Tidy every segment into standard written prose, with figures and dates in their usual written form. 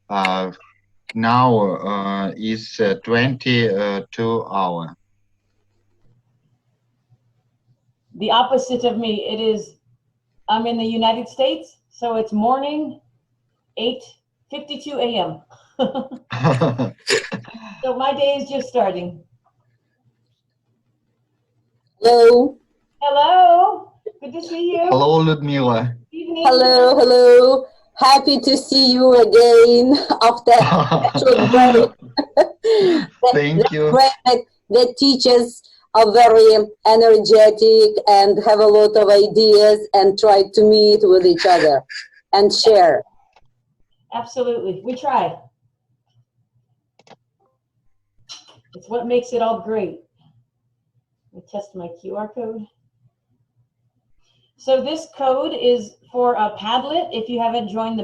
now is 22 hours. The opposite of me. I'm in the United States, so it's morning, 8:52 a.m. So my day is just starting. Hello. Hello. Good to see you. Hello, Ludmila. Evening. Hello, hello. Happy to see you again after a short break. Thank you. The teachers are very energetic and have a lot of ideas and try to meet with each other and share. Absolutely. We try. It's what makes it all great. Let me test my QR code. So this code is for a Padlet. If you haven't joined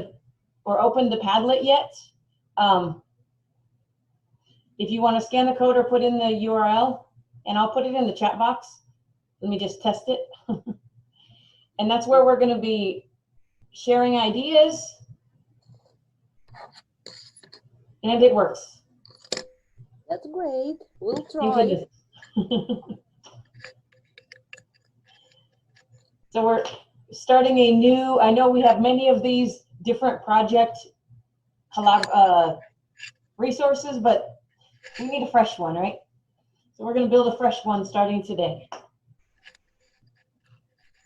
or opened the Padlet yet, if you want to scan the code or put in the URL, and I'll put it in the chat box. Let me just test it. And that's where we're going to be sharing ideas. And it works. That's great. We'll try. So we're starting a new, I know we have many of these different project resources, but we need a fresh one, right? So we're going to build a fresh one starting today.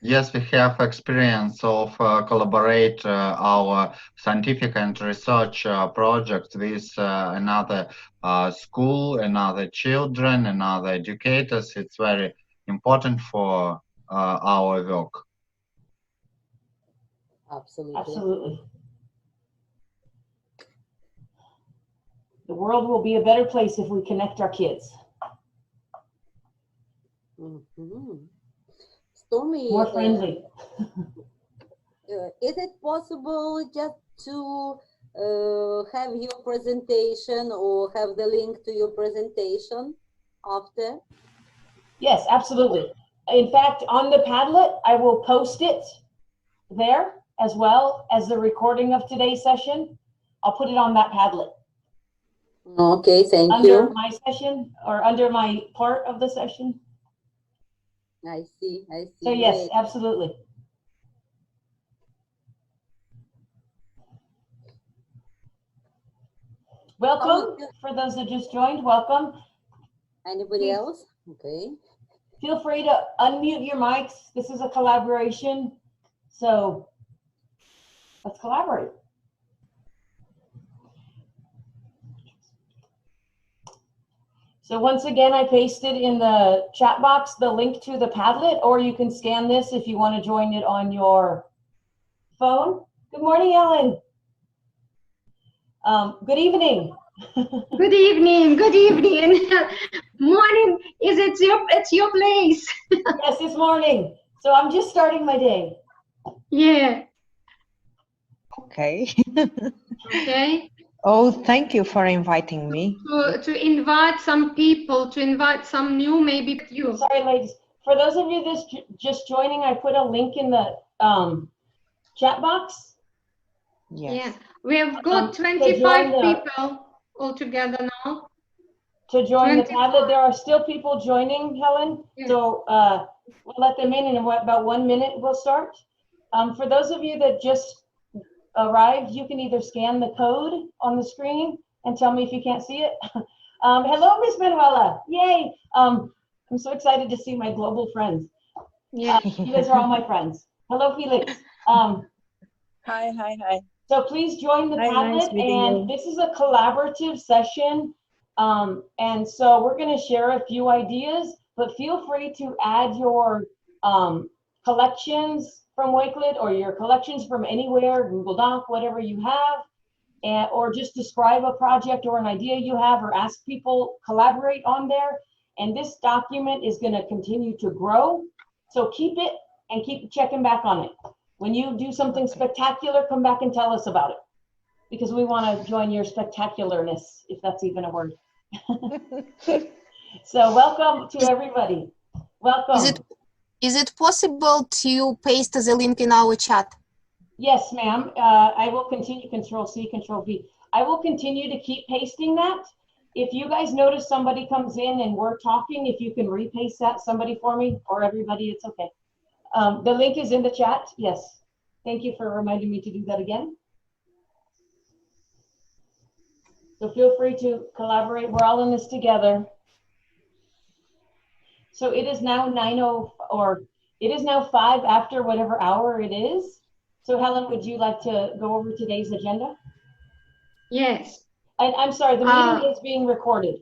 Yes, we have experience of collaborate our scientific and research project with another school, another children, another educators. It's very important for our work. Absolutely. Absolutely. The world will be a better place if we connect our kids. Mm-hmm. Stormy, more friendly. Is it possible just to have your presentation or have the link to your presentation after? Yes, absolutely. In fact, on the Padlet, I will post it there as well as the recording of today's session. I'll put it on that Padlet. Okay, thank you. Under my session or under my part of the session. I see, I see. So yes, absolutely. Welcome, for those that just joined, welcome. Anybody else? Okay. Feel free to unmute your mics. This is a collaboration, so let's collaborate. So once again, I pasted in the chat box the link to the Padlet, or you can scan this if you want to join it on your phone. Good morning, Ellen. Good evening. Good evening. Good evening. Morning. It's your place? Yes, it's morning. So I'm just starting my day. Yeah. Okay. Okay. Oh, thank you for inviting me. To invite some people, to invite some new, maybe you. Sorry, ladies. For those of you that's just joining, I put a link in the chat box. Yes. Yeah. We have got 25 people altogether now. To join the Padlet, there are still people joining, Helen. Yeah. So we'll let them in about 1 minute we'll start. For those of you that just arrived, you can either scan the code on the screen and tell me if you can't see it. Hello, Miss Manuela. Yay. I'm so excited to see my global friends. Yeah. You guys are all my friends. Hello, Felix. Hi. So please join the Padlet, and this is a collaborative session. And so we're going to share a few ideas, but feel free to add your collections from Wakelet or your collections from anywhere, Google Doc, whatever you have, and, or just describe a project or an idea you have, or ask people, collaborate on there. And this document is going to continue to grow. So keep it and keep checking back on it. When you do something spectacular, come back and tell us about it, because we want to join your spectacularness, if that's even a word. So welcome to everybody. Welcome. Is it possible to paste the link in our chat? Yes, ma'am. I will continue Control C, Control V. I will continue to keep pasting that. If you guys notice somebody comes in and we're talking, if you can repaste that, somebody for me, or everybody, it's okay. The link is in the chat. Yes. Thank you for reminding me to do that again. So feel free to collaborate. We're all in this together. So it is now 9:00, or it is now 5 after whatever hour it is. So Helen, would you like to go over today's agenda? Yes. And I'm sorry, the meeting is being recorded.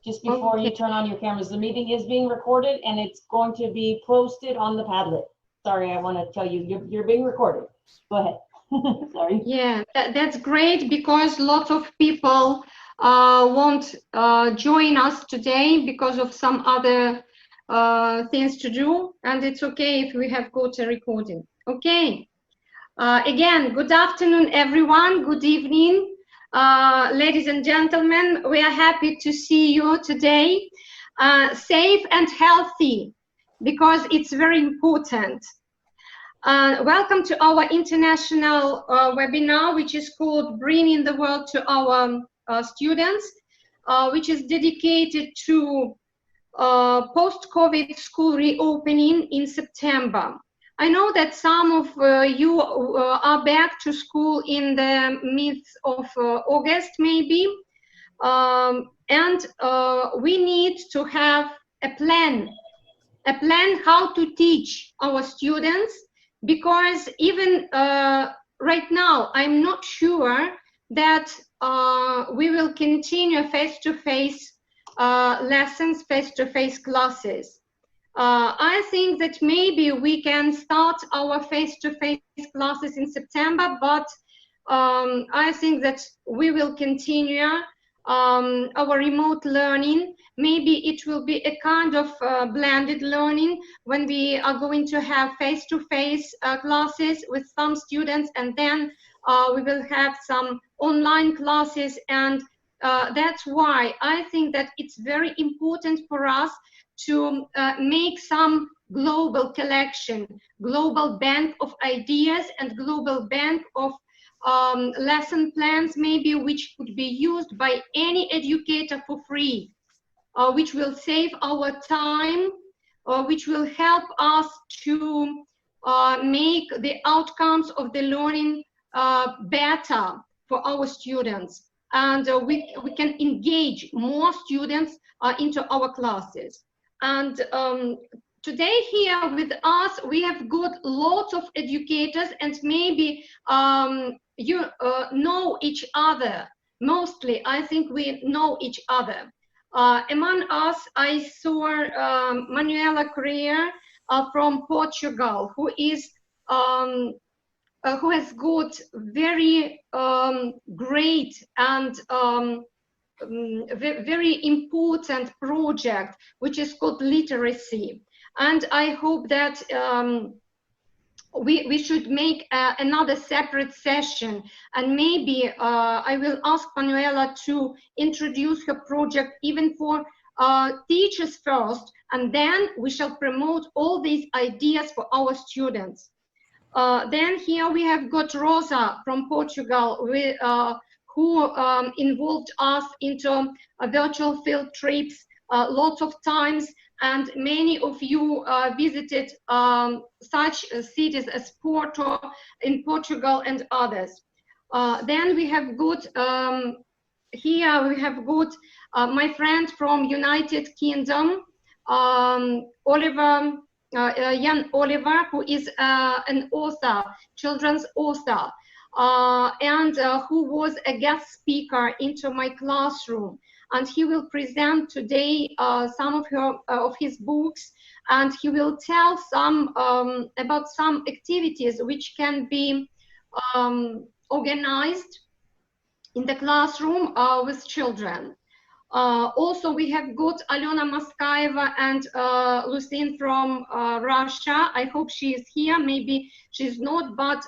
Just before you Okay. turn on your cameras, the meeting is being recorded and it's going to be posted on the Padlet. Sorry, I want to tell you, you're being recorded. Go ahead. Sorry. Yeah, that's great, because lots of people won't join us today because of some other things to do, and it's okay if we have got a recording. Okay. Again, good afternoon, everyone. Good evening, ladies and gentlemen. We are happy to see you today, safe and healthy, because it's very important. Welcome to our international webinar, which is called Bringing the World to Our Students, which is dedicated to post-COVID school reopening in September. I know that some of you are back to school in the midst of August, maybe, and we need to have a plan how to teach our students, because even right now, I'm not sure that we will continue face-to-face lessons, face-to-face classes. I think that maybe we can start our face-to-face classes in September, but I think that we will continue our remote learning. Maybe it will be a kind of blended learning, when we are going to have face-to-face classes with some students, and then we will have some online classes. And that's why I think that it's very important for us to make some global collection, global bank of ideas and global bank of lesson plans, maybe, which could be used by any educator for free, which will save our time, which will help us to make the outcomes of the learning better for our students. And we can engage more students into our classes. And today here with us, we have got lots of educators, and maybe you know each other. Mostly, I think we know each other. Among us, I saw Manuela Correa from Portugal, who is who has got very great and very important project, which is called literacy. And I hope that we should make another separate session, and maybe I will ask Manuela to introduce her project even for teachers first, and then we shall promote all these ideas for our students. Then here we have got Rosa from Portugal, who involved us into virtual field trips lots of times, and many of you visited such cities as Porto in Portugal and others. Then we have got here we have got my friend from United Kingdom, Oliver. Jan Oliver, who is an author, children's author, and who was a guest speaker into my classroom. And he will present today some of his books, and he will tell some about some activities which can be organized in the classroom with children. Also, we have got Alena Maskaeva and Lucine from Russia. I hope she is here. Maybe she's not, but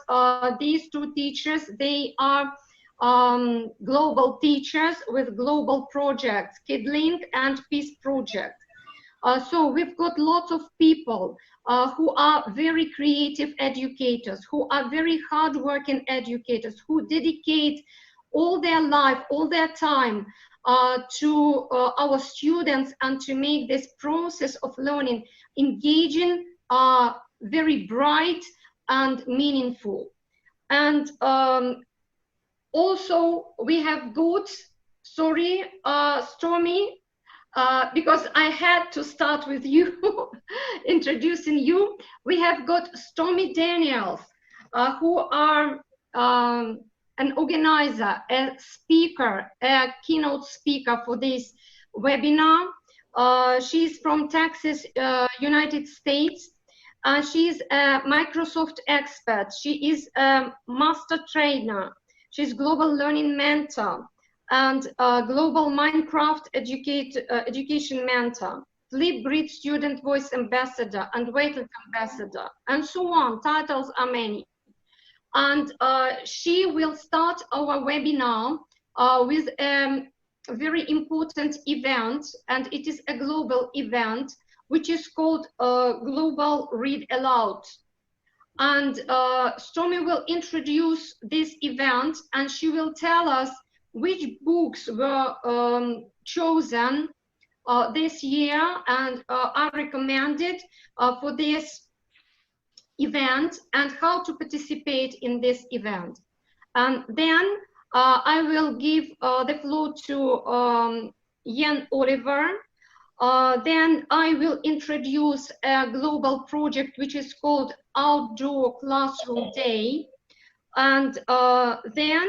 these two teachers, they are global teachers with global projects, Kiddling and Peace Project. So we've got lots of people who are very creative educators, who are very hardworking educators, who dedicate all their life, all their time to our students, and to make this process of learning engaging, very bright and meaningful. And also we have got, sorry, Stormy, because I had to start with you, introducing you. We have got Stormy Daniels, who are an organizer, a speaker, a keynote speaker for this webinar. She's from Texas, United States. She's a Microsoft expert. She is a master trainer. She's global learning mentor and global Minecraft education mentor, Flipgrid student voice ambassador and Wakelet ambassador, and so on. Titles are many. And she will start our webinar with a very important event, and it is a global event, which is called Global Read-Aloud. And Stormy will introduce this event, and she will tell us which books were chosen this year and are recommended for this event, and how to participate in this event. And then I will give the floor to Jan Oliver. Then I will introduce a global project which is called Outdoor Classroom Day. And then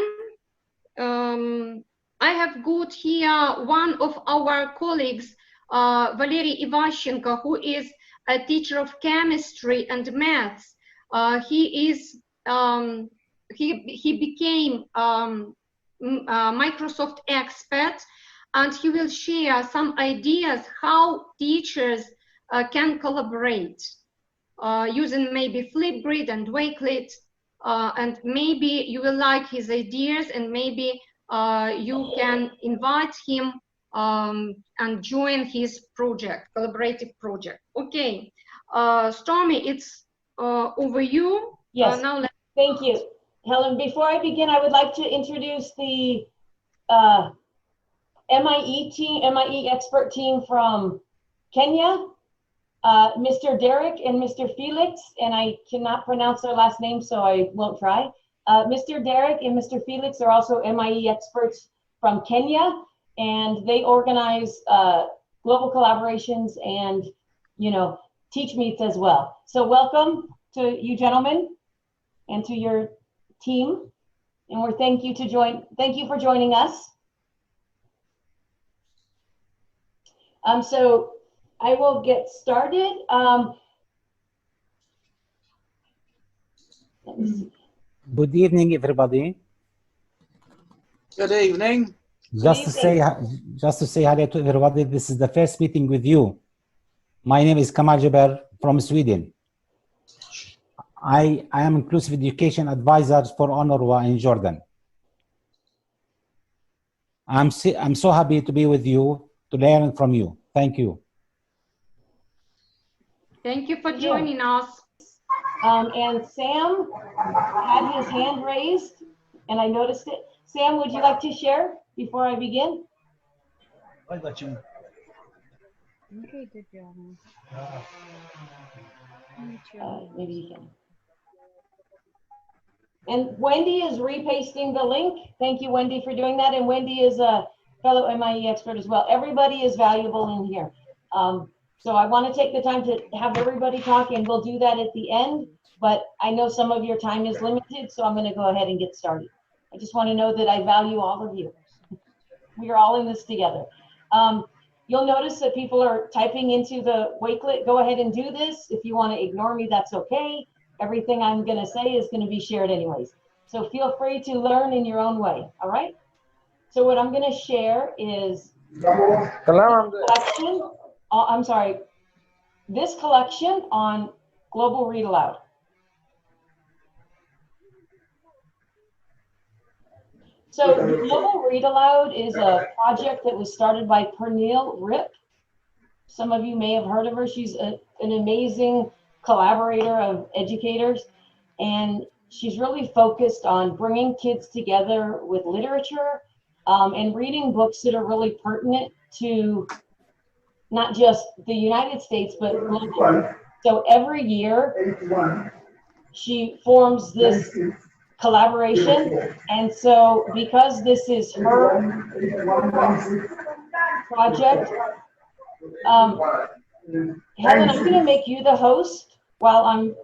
I have got here one of our colleagues, Valerie Ivashchenko, who is a teacher of chemistry and maths. He became Microsoft expert, and he will share some ideas how teachers can collaborate using maybe Flipgrid and Wakelet, and maybe you will like his ideas, and maybe you can invite him and join his project, collaborative project. Okay, Stormy, it's over you. Yes, now thank you. Helen, before I begin, I would like to introduce the MIE expert team from Kenya, Mr. Derek and Mr. Felix, and I cannot pronounce their last name, so I won't try. Mr. Derek and Mr. Felix are also MIE experts from Kenya, and they organize global collaborations and, teach meets as well. So welcome to you gentlemen and to your team, and thank you for joining us. So I will get started. Let me see. Good evening, everybody. Good evening. Just to say hello to everybody. This is the first meeting with you. My name is Kamal Jaber from Sweden. I am Inclusive Education Advisor for UNRWA in Jordan. I'm so happy to be with you, to learn from you. Thank you. Thank you for joining us. And Sam had his hand raised, and I noticed it. Sam, would you like to share before I begin? I got you. Okay, good job. Maybe you can. And Wendy is repasting the link. Thank you, Wendy, for doing that. And Wendy is a fellow MIE expert as well. Everybody is valuable in here. So I want to take the time to have everybody talk, and we'll do that at the end. But I know some of your time is limited, so I'm going to go ahead and get started. I just want to know that I value all of you. We are all in this together. You'll notice that people are typing into the Wakelet. Go ahead and do this. If you want to ignore me, that's okay. Everything I'm going to say is going to be shared anyways. So feel free to learn in your own way. All right. So what I'm going to share is this collection on Global Read-Aloud. So Global Read-Aloud is a project that was started by Pernille Rip. Some of you may have heard of her. She's an amazing collaborator of educators, and she's really focused on bringing kids together with literature and reading books that are really pertinent to not just the United States, but globally. So every year she forms this collaboration. And so because this is her project, Helen, I'm going to make you the host while I'm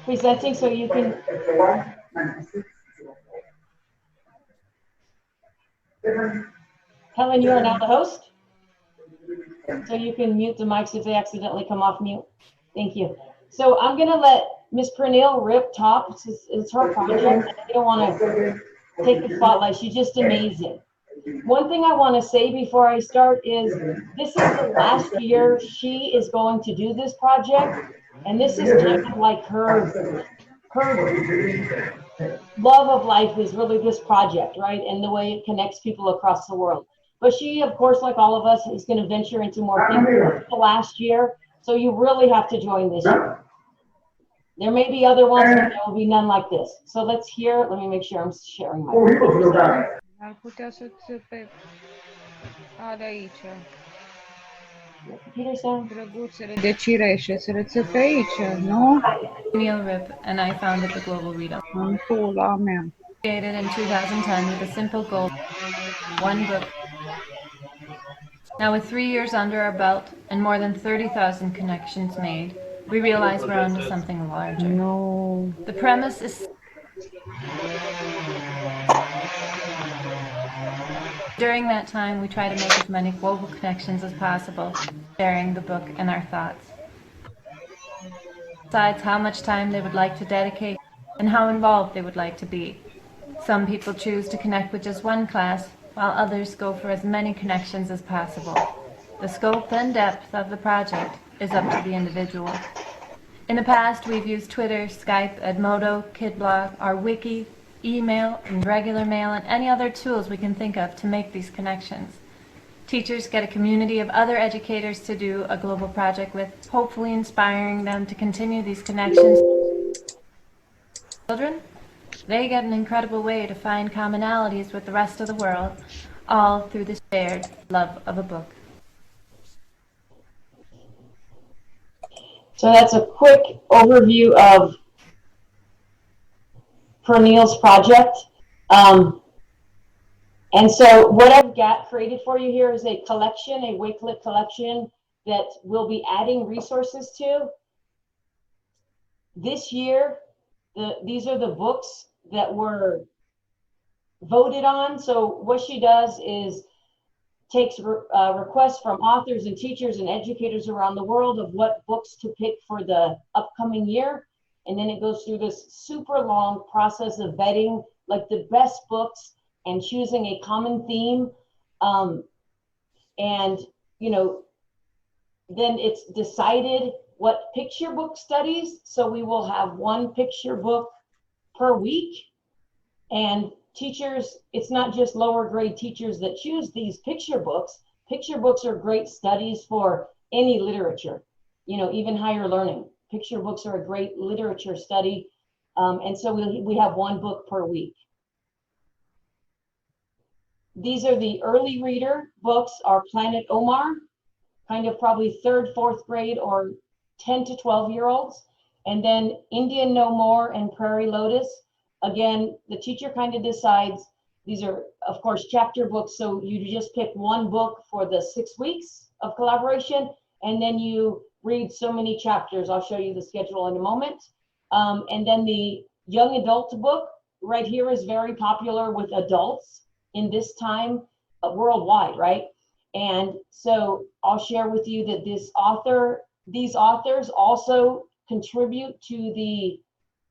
presenting so you can. Helen, you are now the host. So you can mute the mics if they accidentally come off mute. Thank you. So I'm going to let Miss Pernille rip top. It's her project. I don't want to take the spotlight. She's just amazing. One thing I want to say before I start is this is the last year she is going to do this project. And this is kind of like her love of life is really this project, right? And the way it connects people across the world. But she, of course, like all of us, is going to venture into more things the last year. So you really have to join this year. There may be other ones, but there will be none like this. So let's hear. Let me make sure I'm sharing my screen. Ar putea să țâpe. Are aici. Computer sound. Drăguțele de cireșe să le țâpe aici, nu? Neil Rip, and I founded the Global Read-Aloud. În pula mea. Created in 2010 with a simple goal, one book. Now with 3 years under our belt and more than 30,000 connections made, we realize we're onto something larger. No. The premise is during that time we try to make as many global connections as possible, sharing the book and our thoughts. Decides how much time they would like to dedicate and how involved they would like to be. Some people choose to connect with just one class, while others go for as many connections as possible. The scope and depth of the project is up to the individual. In the past, we've used Twitter, Skype, Edmodo, Kidblog, our wiki, email, and regular mail, and any other tools we can think of to make these connections. Teachers get a community of other educators to do a global project with, hopefully inspiring them to continue these connections. Children, they get an incredible way to find commonalities with the rest of the world, all through the shared love of a book. So that's a quick overview of Pernille's project. And so what I've got created for you here is a collection, a Wakelet collection that we'll be adding resources to. This year, these are the books that were voted on. So what she does is takes requests from authors and teachers and educators around the world of what books to pick for the upcoming year. And then it goes through this super long process of vetting like the best books and choosing a common theme. And, you know, then it's decided what picture book studies. So we will have one picture book per week. And teachers, it's not just lower grade teachers that choose these picture books. Picture books are great studies for any literature, you know, even higher learning. Picture books are a great literature study. And so we have one book per week. These are the early reader books, our Planet Omar, kind of probably 3rd, 4th grade or 10 to 12-year-olds. And then Indian No More and Prairie Lotus. Again, the teacher kind of decides. These are, of course, chapter books. So you just pick one book for the 6 weeks of collaboration, and then you read so many chapters. I'll show you the schedule in a moment. And then the young adult book right here is very popular with adults in this time worldwide, right? And so I'll share with you that these authors also contribute to the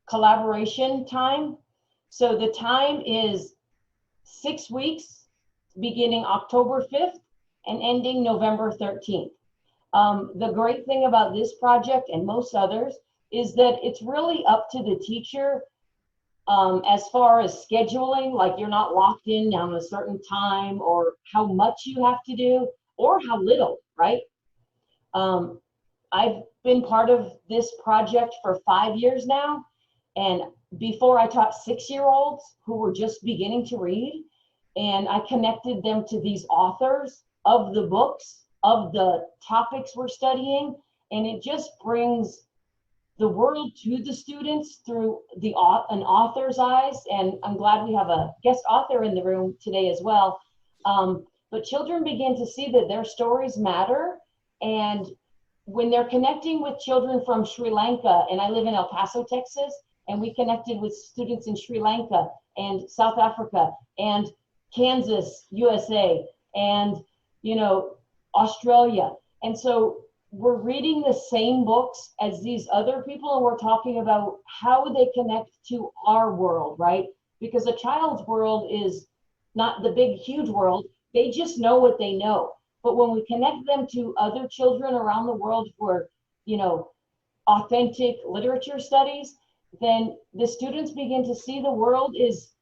collaboration time. So the time is 6 weeks, beginning October 5th and ending November 13th. The great thing about this project and most others is that it's really up to the teacher as far as scheduling, like you're not locked in on a certain time or how much you have to do or how little, right? I've been part of this project for 5 years now, And before I taught 6-year-olds who were just beginning to read, and I connected them to these authors of the books, of the topics we're studying, and it just brings the world to the students through an author's eyes. And I'm glad we have a guest author in the room today as well. But children begin to see that their stories matter. And when they're connecting with children from Sri Lanka, and I live in El Paso, Texas, and we connected with students in Sri Lanka and South Africa and Kansas, USA, and, you know, Australia. And so we're reading the same books as these other people, and we're talking about how they connect to our world, right? Because a child's world is not the big, huge world. They just know what they know. But when we connect them to other children around the world for, you know, authentic literature studies, then the students begin to see the world is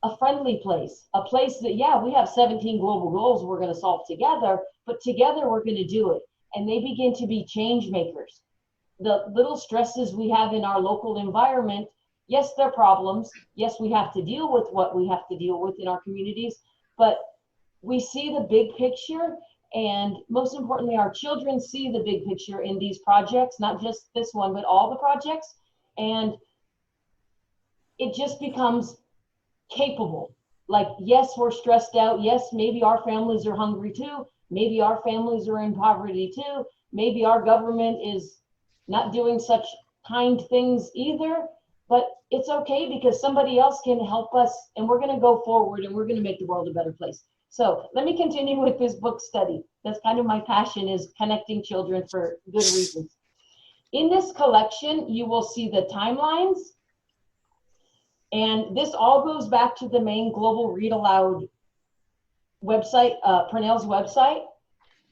a friendly place, a place that, yeah, we have 17 global goals we're going to solve together, but together we're going to do it. And they begin to be change makers. The little stresses we have in our local environment, yes, they're problems. Yes, we have to deal with what we have to deal with in our communities, but we see the big picture. And most importantly, our children see the big picture in these projects, not just this one, but all the projects. And it just becomes capable. Like, yes, we're stressed out. Yes, maybe our families are hungry too. Maybe our families are in poverty too. Maybe our government is not doing such kind things either. But it's okay because somebody else can help us, and we're going to go forward and we're going to make the world a better place. So let me continue with this book study. That's kind of my passion, is connecting children for good reasons. In this collection, you will see the timelines. And this all goes back to the main Global Read-Aloud website, Pernell's website.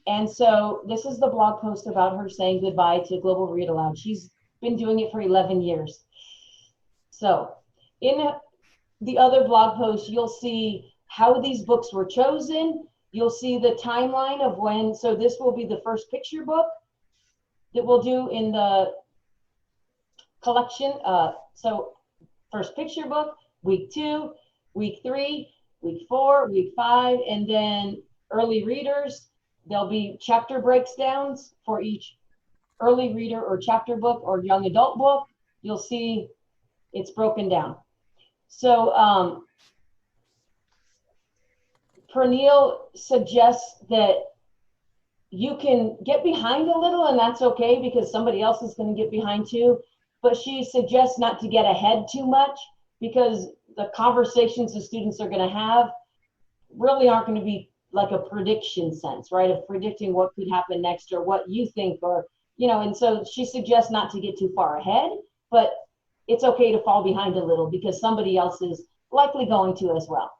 And so this is the blog post about her saying goodbye to Global Read-Aloud. She's been doing it for 11 years. So in the other blog post, you'll see how these books were chosen. You'll see the timeline of when, so this will be the first picture book that we'll do in the collection. So first picture book, week 2, week 3, week 4, week 5, and then early readers. There'll be chapter breakdowns for each early reader or chapter book or young adult book. You'll see it's broken down. So Pernell suggests that you can get behind a little, and that's okay because somebody else is going to get behind too. But she suggests not to get ahead too much because the conversations the students are going to have really aren't going to be like a prediction sense, right? Of predicting what could happen next or what you think, or, you know, and so she suggests not to get too far ahead, but it's okay to fall behind a little because somebody else is likely going to as well.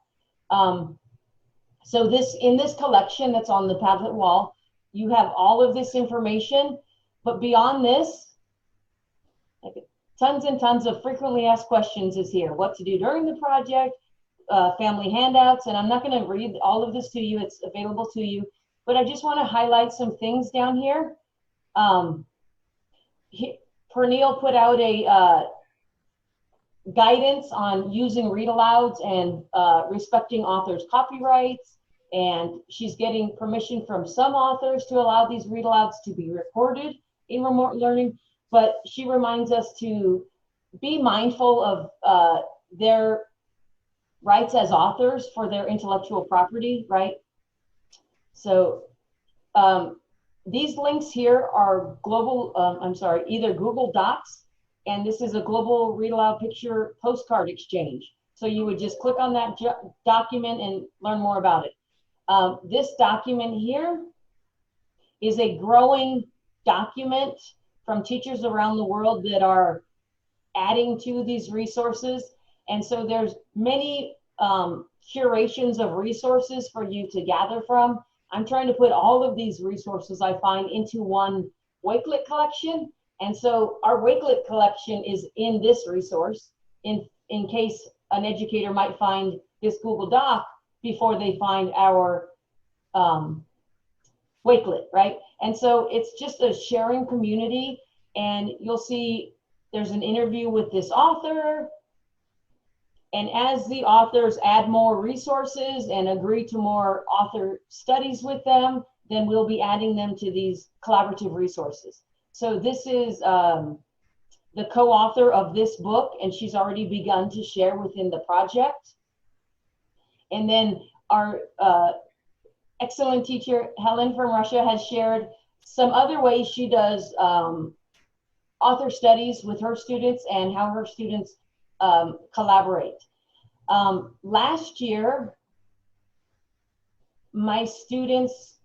So in this collection that's on the Padlet wall, you have all of this information, but beyond this, tons and tons of frequently asked questions is here. What to do during the project, family handouts, and I'm not going to read all of this to you. It's available to you, but I just want to highlight some things down here. Pernell put out a guidance on using read-alouds and respecting authors' copyrights, and she's getting permission from some authors to allow these read-alouds to be recorded in remote learning. But she reminds us to be mindful of their rights as authors for their intellectual property, right? So these links here are global, either Google Docs, and this is a global read-aloud picture postcard exchange. So you would just click on that document and learn more about it. This document here is a growing document from teachers around the world that are adding to these resources. And so there's many curations of resources for you to gather from. I'm trying to put all of these resources I find into one Wakelet collection. And so our Wakelet collection is in this resource in case an educator might find this Google Doc before they find our Wakelet, right? And so it's just a sharing community, and you'll see there's an interview with this author. And as the authors add more resources and agree to more author studies with them, then we'll be adding them to these collaborative resources. So this is the co-author of this book, and she's already begun to share within the project. And then our excellent teacher, Helen from Russia, has shared some other ways she does author studies with her students and how her students collaborate. Last year, my students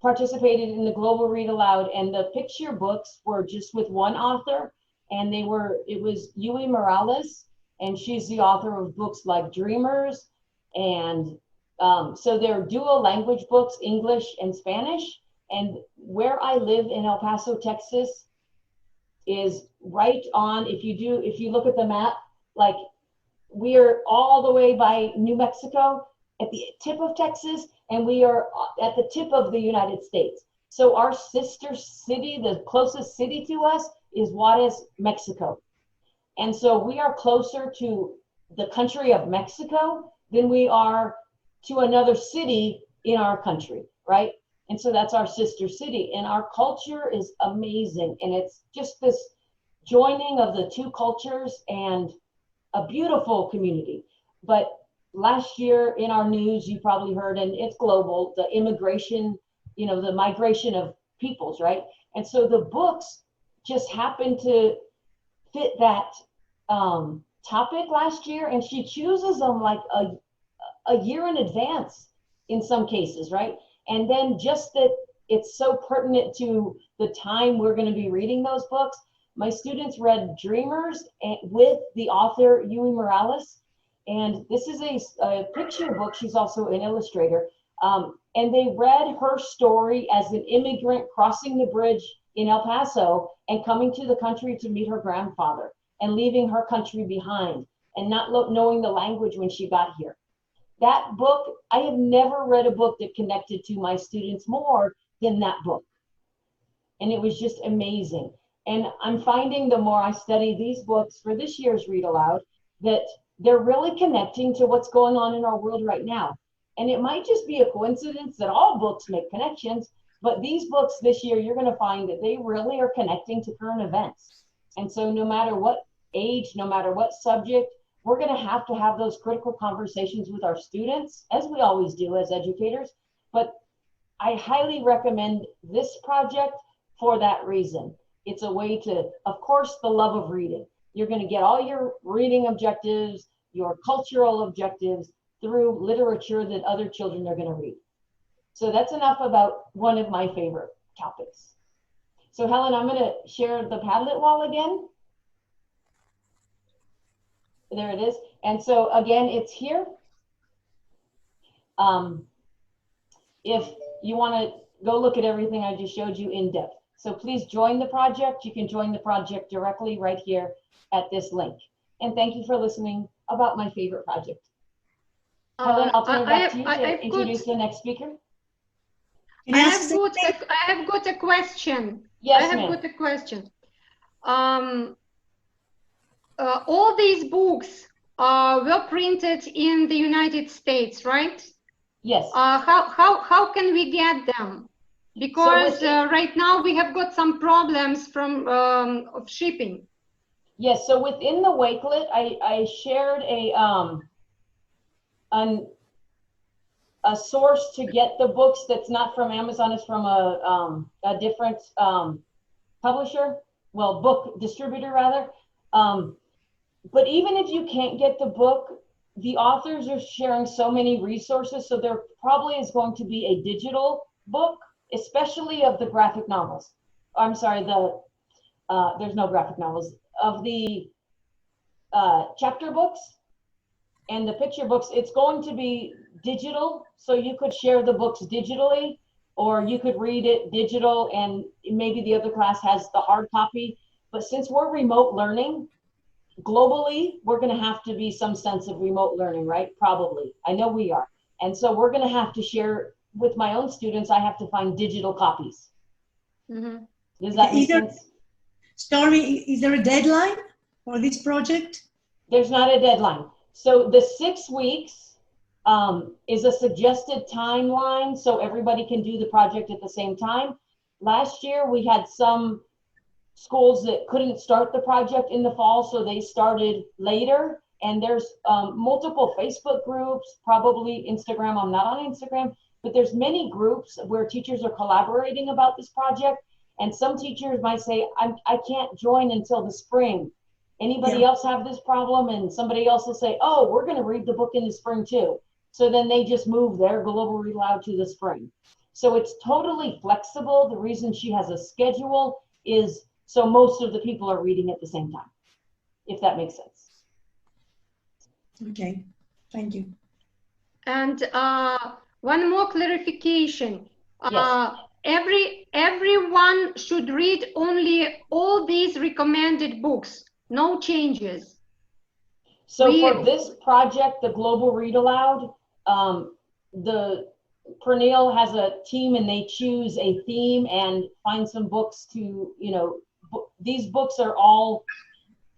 participated in the Global Read-Aloud, and the picture books were just with one author, and it was Yui Morales, and she's the author of books like Dreamers, and so they're dual language books, English and Spanish. And where I live in El Paso, Texas, is right on, if you look at the map, like we are all the way by New Mexico at the tip of Texas, and we are at the tip of the United States. So our sister city, the closest city to us, is Juarez, Mexico. And so we are closer to the country of Mexico than we are to another city in our country, right? And so that's our sister city. And our culture is amazing. And it's just this joining of the two cultures and a beautiful community. But last year in our news, you probably heard, and it's global, the immigration, the migration of peoples, right? And so the books just happened to fit that topic last year, and she chooses them like a year in advance in some cases, right? And then just that it's so pertinent to the time we're going to be reading those books. My students read Dreamers with the author Yui Morales, and this is a picture book. She's also an illustrator, and they read her story as an immigrant crossing the bridge in El Paso and coming to the country to meet her grandfather and leaving her country behind and not knowing the language when she got here. That book, I have never read a book that connected to my students more than that book. And it was just amazing. And I'm finding the more I study these books for this year's Read Aloud, that they're really connecting to what's going on in our world right now. And it might just be a coincidence that all books make connections, but these books this year, you're going to find that they really are connecting to current events. And so no matter what age, no matter what subject, we're going to have those critical conversations with our students, as we always do as educators. But I highly recommend this project for that reason. It's a way to, of course, the love of reading. You're going to get all your reading objectives, your cultural objectives through literature that other children are going to read. So that's enough about one of my favorite topics. So Helen, I'm going to share the Padlet wall again. There it is. And so again, it's here. If you want to go look at everything I just showed you in depth. So please join the project. You can join the project directly right here at this link. And thank you for listening about my favorite project. Helen, I'll turn it back to you to introduce the next speaker. I have got a question. Yes, I have got a question. All these books were printed in the United States, right? Yes. How can we get them? Because right now we have got some problems from of shipping. Yes. So within the Wakelet, I shared a source to get the books that's not from Amazon. It's from a different publisher, well, book distributor rather. But even if you can't get the book, the authors are sharing so many resources. So there probably is going to be a digital book, especially of the graphic novels. I'm sorry, there's no graphic novels, of the chapter books and the picture books. It's going to be digital. So you could share the books digitally, or you could read it digital and maybe the other class has the hard copy. But since we're remote learning, globally, we're going to have to be some sense of remote learning, right? Probably. I know we are. And so we're going to have to share with my own students. I have to find digital copies. Mm-hmm. Does that make sense? Stormy, is there a deadline for this project? There's not a deadline. So the 6 weeks is a suggested timeline so everybody can do the project at the same time. Last year, we had some schools that couldn't start the project in the fall, so they started later. And there's multiple Facebook groups, probably Instagram. I'm not on Instagram, but there's many groups where teachers are collaborating about this project. And some teachers might say, I can't join until the spring. Anybody else have this problem? And somebody else will say, oh, we're going to read the book in the spring too. So then they just move their Global Read-Aloud to the spring. So it's totally flexible. The reason she has a schedule is so most of the people are reading at the same time, if that makes sense. Okay, thank you. And one more clarification. Yes. Everyone should read only all these recommended books, no changes. So for this project, the Global Read-Aloud, the Pernille has a team and they choose a theme and find some books to, these books are all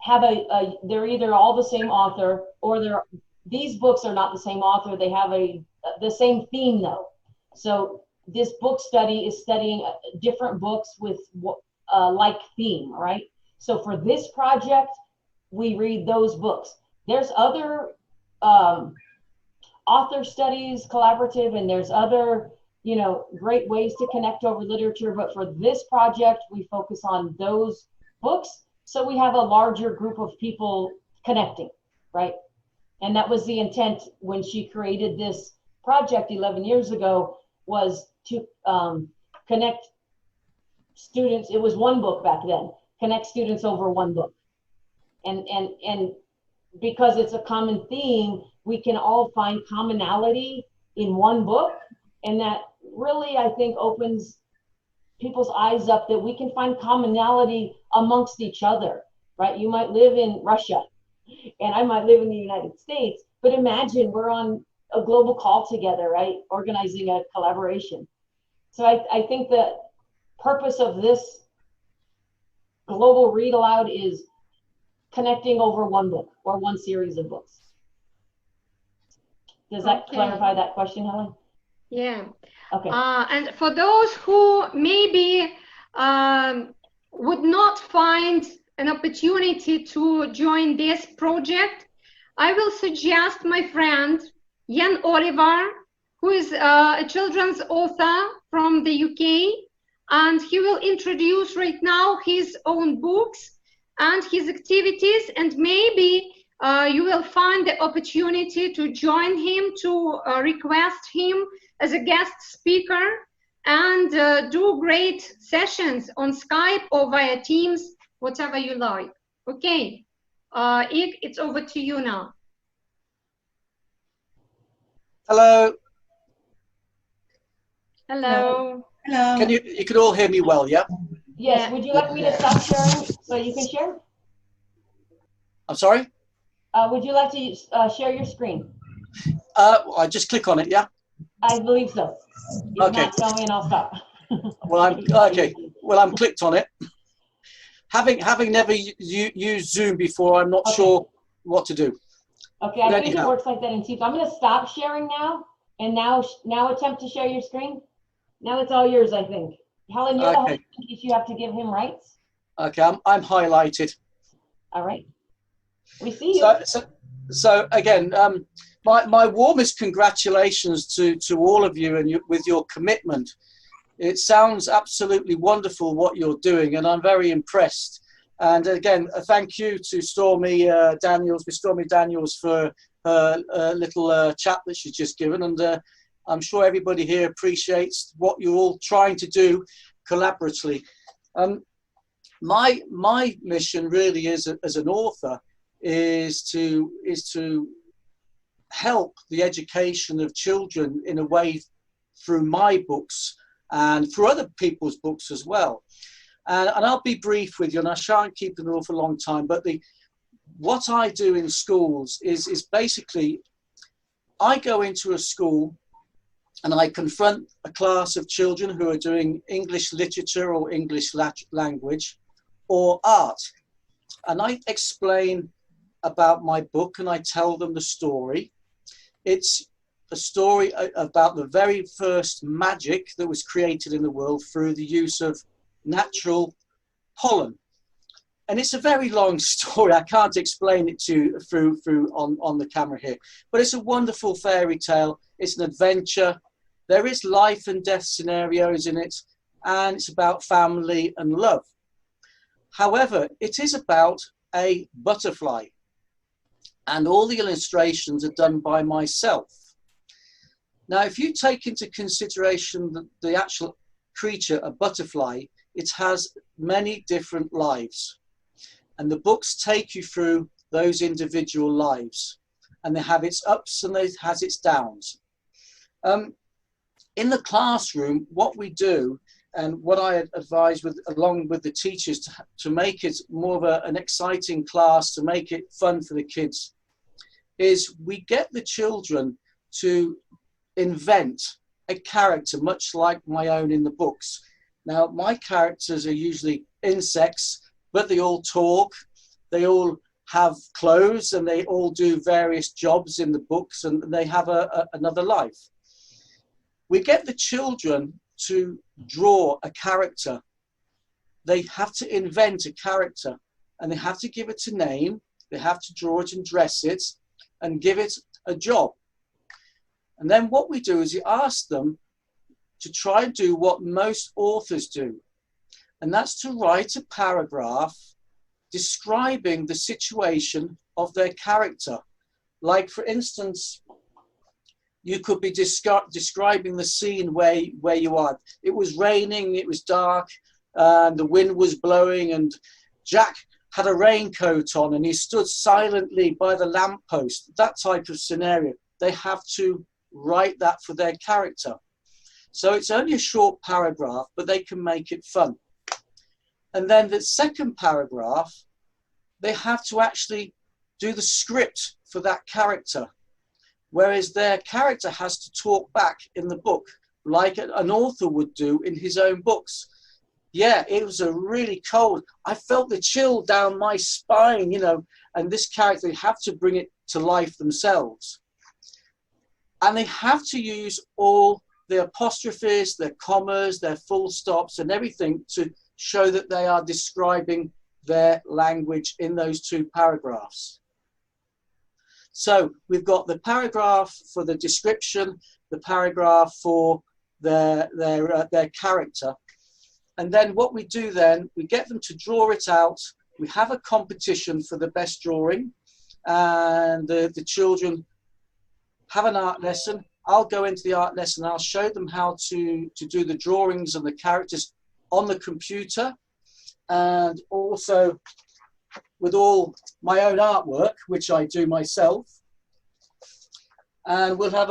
have they're either all the same author or these books are not the same author. They have the same theme though. So this book study is studying different books with like theme, right? So for this project, we read those books. There's other author studies, collaborative, and there's other, great ways to connect over literature. But for this project, we focus on those books. So we have a larger group of people connecting, right? And that was the intent when she created this project 11 years ago, was to connect students. It was one book back then, connect students over one book. And because it's a common theme, we can all find commonality in one book. And that really, I think, opens people's eyes up that we can find commonality amongst each other, right? You might live in Russia and I might live in the United States, but imagine we're on a global call together, right? Organizing a collaboration. So I think the purpose of this Global Read-Aloud is connecting over one book or one series of books. Does that clarify that question, Helen? Yeah. Okay. And for those who maybe would not find an opportunity to join this project, I will suggest my friend Jan Oliver, who is a children's author from the UK, and he will introduce right now his own books and his activities, and maybe you will find the opportunity to join him, to request him as a guest speaker and do great sessions on Skype or via Teams, whatever you like. Okay, Ig, it's over to you now. Hello. Hello. Hello. You can all hear me well, yeah? Yes. Yeah. Would you like me to stop sharing so you can share? I'm sorry? Would you like to share your screen? I just click on it, yeah? I believe so. If Okay. not, tell me and I'll stop. Well, I'm clicked on it. Having never used Zoom before, I'm not sure what to do. Okay, I think it works like that in Teams. I'm going to stop sharing now, and now attempt to share your screen. Now it's all yours, I think. Helen, you're the host in case you have to give him rights. Okay, I'm highlighted. All right. We see you. So again, my warmest congratulations to all of you and with your commitment. It sounds absolutely wonderful what you're doing, and I'm very impressed. And again, a thank you to Stormy Daniels for her little chat that she's just given. And I'm sure everybody here appreciates what you're all trying to do collaboratively. My mission really is, as an author, is to help the education of children in a way through my books and through other people's books as well. And I'll be brief with you, and I shan't keep it all for a long time, but what I do in schools is basically, I go into a school and I confront a class of children who are doing English literature or English language, or art. And I explain about my book and I tell them the story. It's a story about the very first magic that was created in the world through the use of natural pollen. And it's a very long story. I can't explain it to you through on the camera here, but it's a wonderful fairy tale. It's an adventure. There is life and death scenarios in it, and it's about family and love. However, it is about a butterfly, and all the illustrations are done by myself. Now, if you take into consideration the actual creature, a butterfly, it has many different lives. And the books take you through those individual lives. And they have its ups and it has its downs. In the classroom, what we do, and what I advise along with the teachers to make it more of an exciting class, to make it fun for the kids, is we get the children to invent a character much like my own in the books. Now, my characters are usually insects, but they all talk, they all have clothes, and they all do various jobs in the books, and they have another life. We get the children to draw a character. They have to invent a character, and they have to give it a name, they have to draw it and dress it, and give it a job. And then what we do is we ask them to try and do what most authors do. And that's to write a paragraph describing the situation of their character. Like, for instance, you could be describing the scene where you are. It was raining, it was dark, and the wind was blowing, and Jack had a raincoat on, and he stood silently by the lamppost. That type of scenario. They have to write that for their character. So it's only a short paragraph, but they can make it fun. And then the second paragraph, they have to actually do the script for that character, whereas their character has to talk back in the book, like an author would do in his own books. Yeah, it was a really cold. I felt the chill down my spine, you know, and this character, they have to bring it to life themselves. And they have to use all their apostrophes, their commas, their full stops and everything to show that they are describing their language in those two paragraphs. So we've got the paragraph for the description, the paragraph for their character. And then what we do then, we get them to draw it out. We have a competition for the best drawing, and the children have an art lesson. I'll go into the art lesson. I'll show them how to do the drawings and the characters on the computer, and also with all my own artwork, which I do myself. And we'll have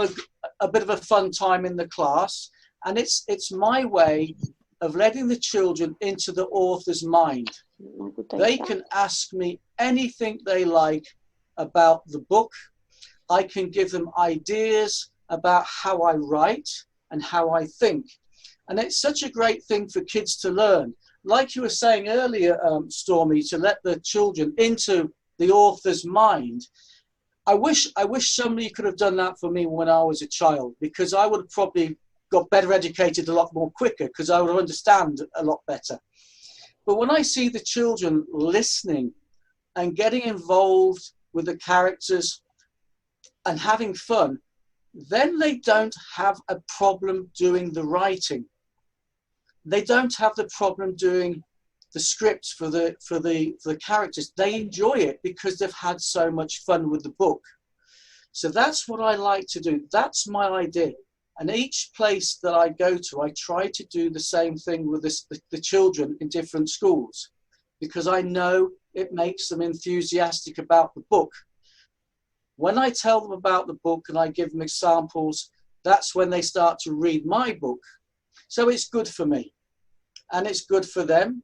a bit of a fun time in the class. And it's my way of letting the children into the author's mind. They can ask me anything they like about the book. I can give them ideas about how I write and how I think. And it's such a great thing for kids to learn. Like you were saying earlier, Stormy, to let the children into the author's mind. I wish somebody could have done that for me when I was a child, because I would have probably got better educated a lot more quicker, because I would understand a lot better. But when I see the children listening and getting involved with the characters and having fun, then they don't have a problem doing the writing. They don't have the problem doing the scripts for the characters. They enjoy it because they've had so much fun with the book. So that's what I like to do. That's my idea. And each place that I go to, I try to do the same thing with the children in different schools, because I know it makes them enthusiastic about the book. When I tell them about the book and I give them examples, that's when they start to read my book. So it's good for me, and it's good for them.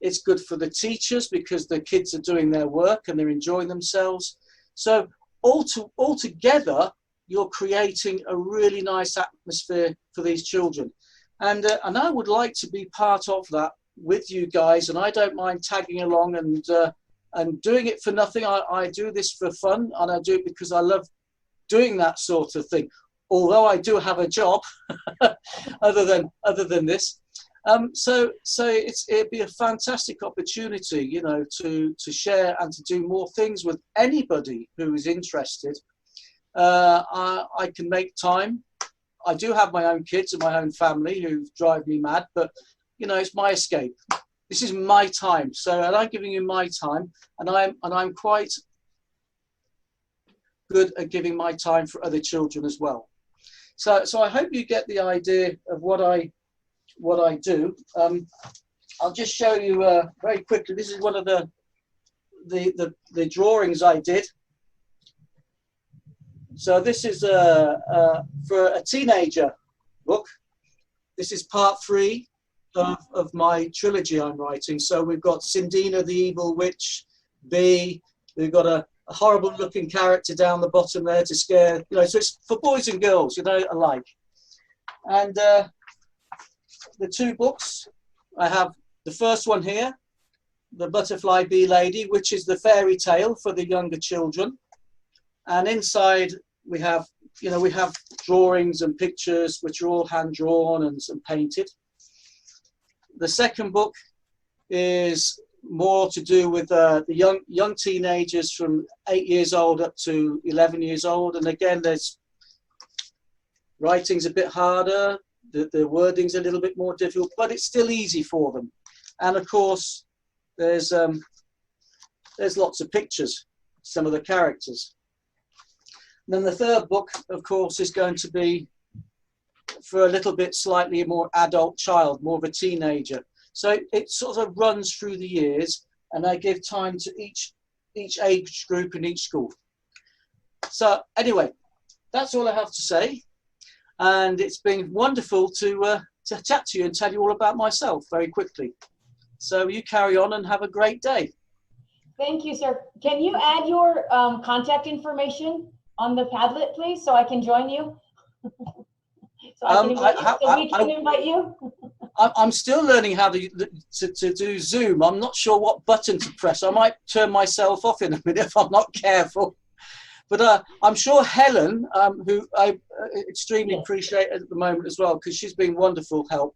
It's good for the teachers because the kids are doing their work and they're enjoying themselves. So altogether, you're creating a really nice atmosphere for these children. And I would like to be part of that with you guys, and I don't mind tagging along and doing it for nothing. I do this for fun, and I do it because I love doing that sort of thing. Although I do have a job other than this. So it'd be a fantastic opportunity, you know, to share and to do more things with anybody who is interested. I can make time. I do have my own kids and my own family who drive me mad, but you know, it's my escape. This is my time. So, and I'm giving you my time, and I'm quite good at giving my time for other children as well. So I hope you get the idea of what I do. I'll just show you very quickly. This is one of the drawings I did. So this is for a teenager book. This is part 3 of my trilogy I'm writing. So we've got Cindina the Evil Witch, B. We've got a horrible looking character down the bottom there to scare, you know, so it's for boys and girls, you know, alike. And the 2 books, I have the first one here, The Butterfly Bee Lady, which is the fairy tale for the younger children. And inside we have, you know, we have drawings and pictures which are all hand drawn and painted. The second book is more to do with the young teenagers from 8 years old up to 11 years old. And again, there's writing's a bit harder, the wording's a little bit more difficult, but it's still easy for them. And of course, there's lots of pictures, some of the characters. And then the third book, of course, is going to be for a little bit slightly more adult child, more of a teenager. So it sort of runs through the years, and I give time to each age group in each school. So anyway, that's all I have to say. And it's been wonderful to chat to you and tell you all about myself very quickly. So you carry on and have a great day. Thank you, sir. Can you add your contact information on the Padlet, please, so I can join you? So we can invite you. I'm still learning how to do Zoom. I'm not sure what button to press. I might turn myself off in a minute if I'm not careful. But I'm sure Helen, who I extremely appreciate at the moment as well, because she's been wonderful help.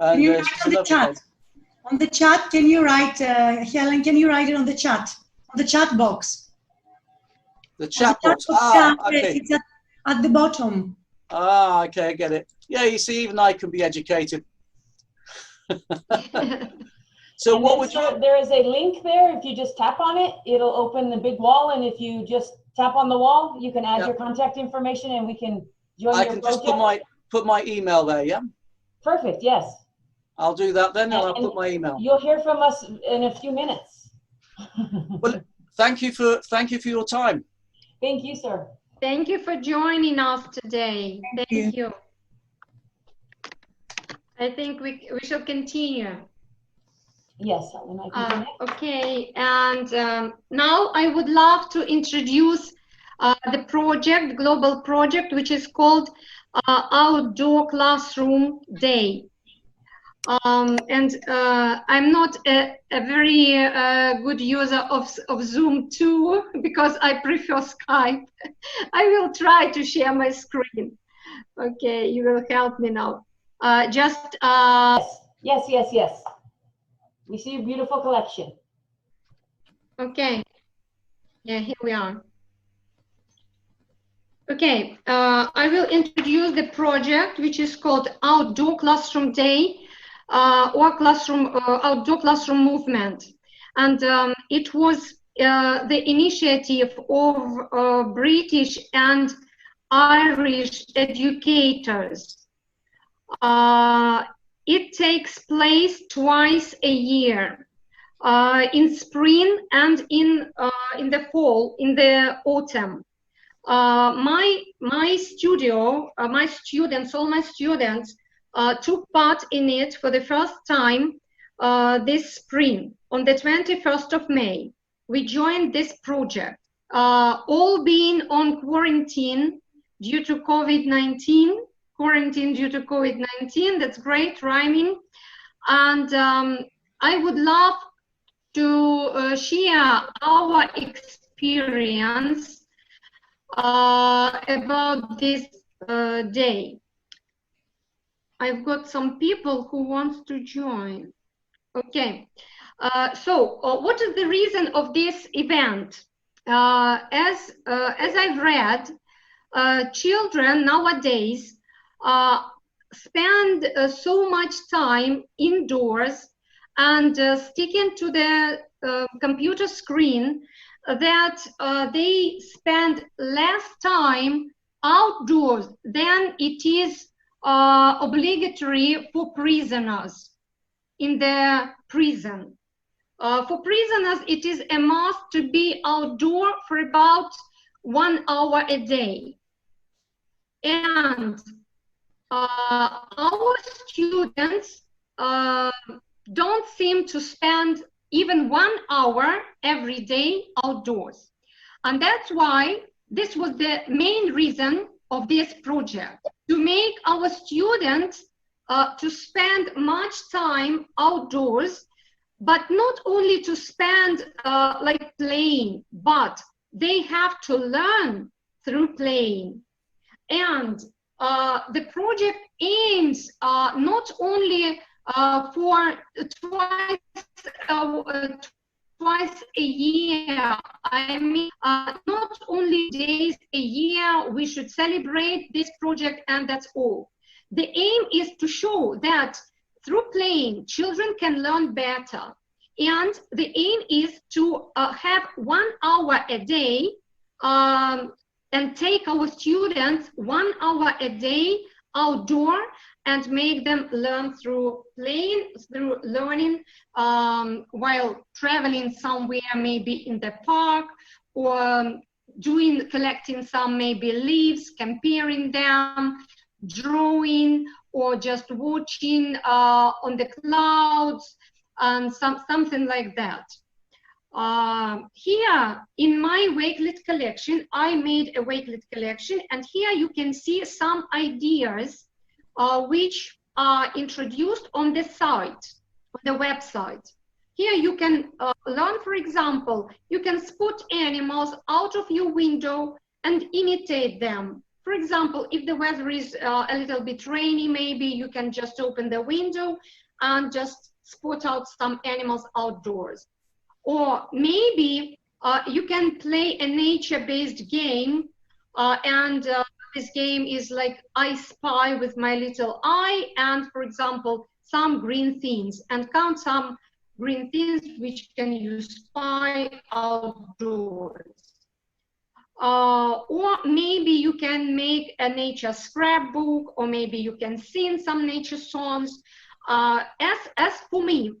And, can you write on the chat? On the chat, can you write, Helen, can you write it on the chat box? The chat box, okay. It's at the bottom. Ah, okay, I get it. Yeah, you see, even I can be educated. So and what would you... There is a link there. If you just tap on it, it'll open the big wall. And if you just tap on the wall, you can add your contact information and we can join your project. I can just put my email there, yeah? Perfect, yes. I'll do that then, and I'll put my email. You'll hear from us in a few minutes. Well, thank you for your time. Thank you, sir. Thank you for joining us today. Thank you. I think we shall continue. Yes, Helen, I can okay, and now I would love to introduce the project, global project, which is called Outdoor Classroom Day. And I'm not a very good user of Zoom too, because I prefer Skype. I will try to share my screen. Okay, you will help me now. Yes. We see a beautiful collection. Okay. Yeah, here we are. Okay, I will introduce the project, which is called Outdoor Classroom Day, or Outdoor Classroom Movement. And it was the initiative of British and Irish educators. It takes place twice a year, in spring and in the fall, in the autumn. All my students took part in it for the first time this spring. On the 21st of May, we joined this project, all being on quarantine due to COVID-19. Quarantine due to COVID-19, that's great, rhyming. And I would love to share our experience about this day. I've got some people who want to join. Okay, so what is the reason of this event? As I've read, children nowadays spend so much time indoors and sticking to the computer screen that they spend less time outdoors than it is obligatory for prisoners in the prison. For prisoners, it is a must to be outdoor for about 1 hour a day. And our students don't seem to spend even 1 hour every day outdoors. And that's why this was the main reason of this project, to make our students to spend much time outdoors, but not only to spend like playing, but they have to learn through playing. And the project aims not only for twice a year. I mean, not only days a year we should celebrate this project, and that's all. The aim is to show that through playing, children can learn better. And the aim is to have 1 hour a day and take our students 1 hour a day outdoor and make them learn through playing, through learning while traveling somewhere, maybe in the park, or collecting some maybe leaves, comparing them, drawing, or just watching on the clouds, and something like that. Here in my Wakelet collection, I made a Wakelet collection, and here you can see some ideas which are introduced on the site, on the website. Here you can learn, for example, you can spot animals out of your window and imitate them. For example, if the weather is a little bit rainy, maybe you can just open the window and just spot out some animals outdoors. Or maybe you can play a nature-based game, and this game is like I spy with my little eye, and for example, some green things, and count some green things which can you spy outdoors. Or maybe you can make a nature scrapbook, or maybe you can sing some nature songs. As for me,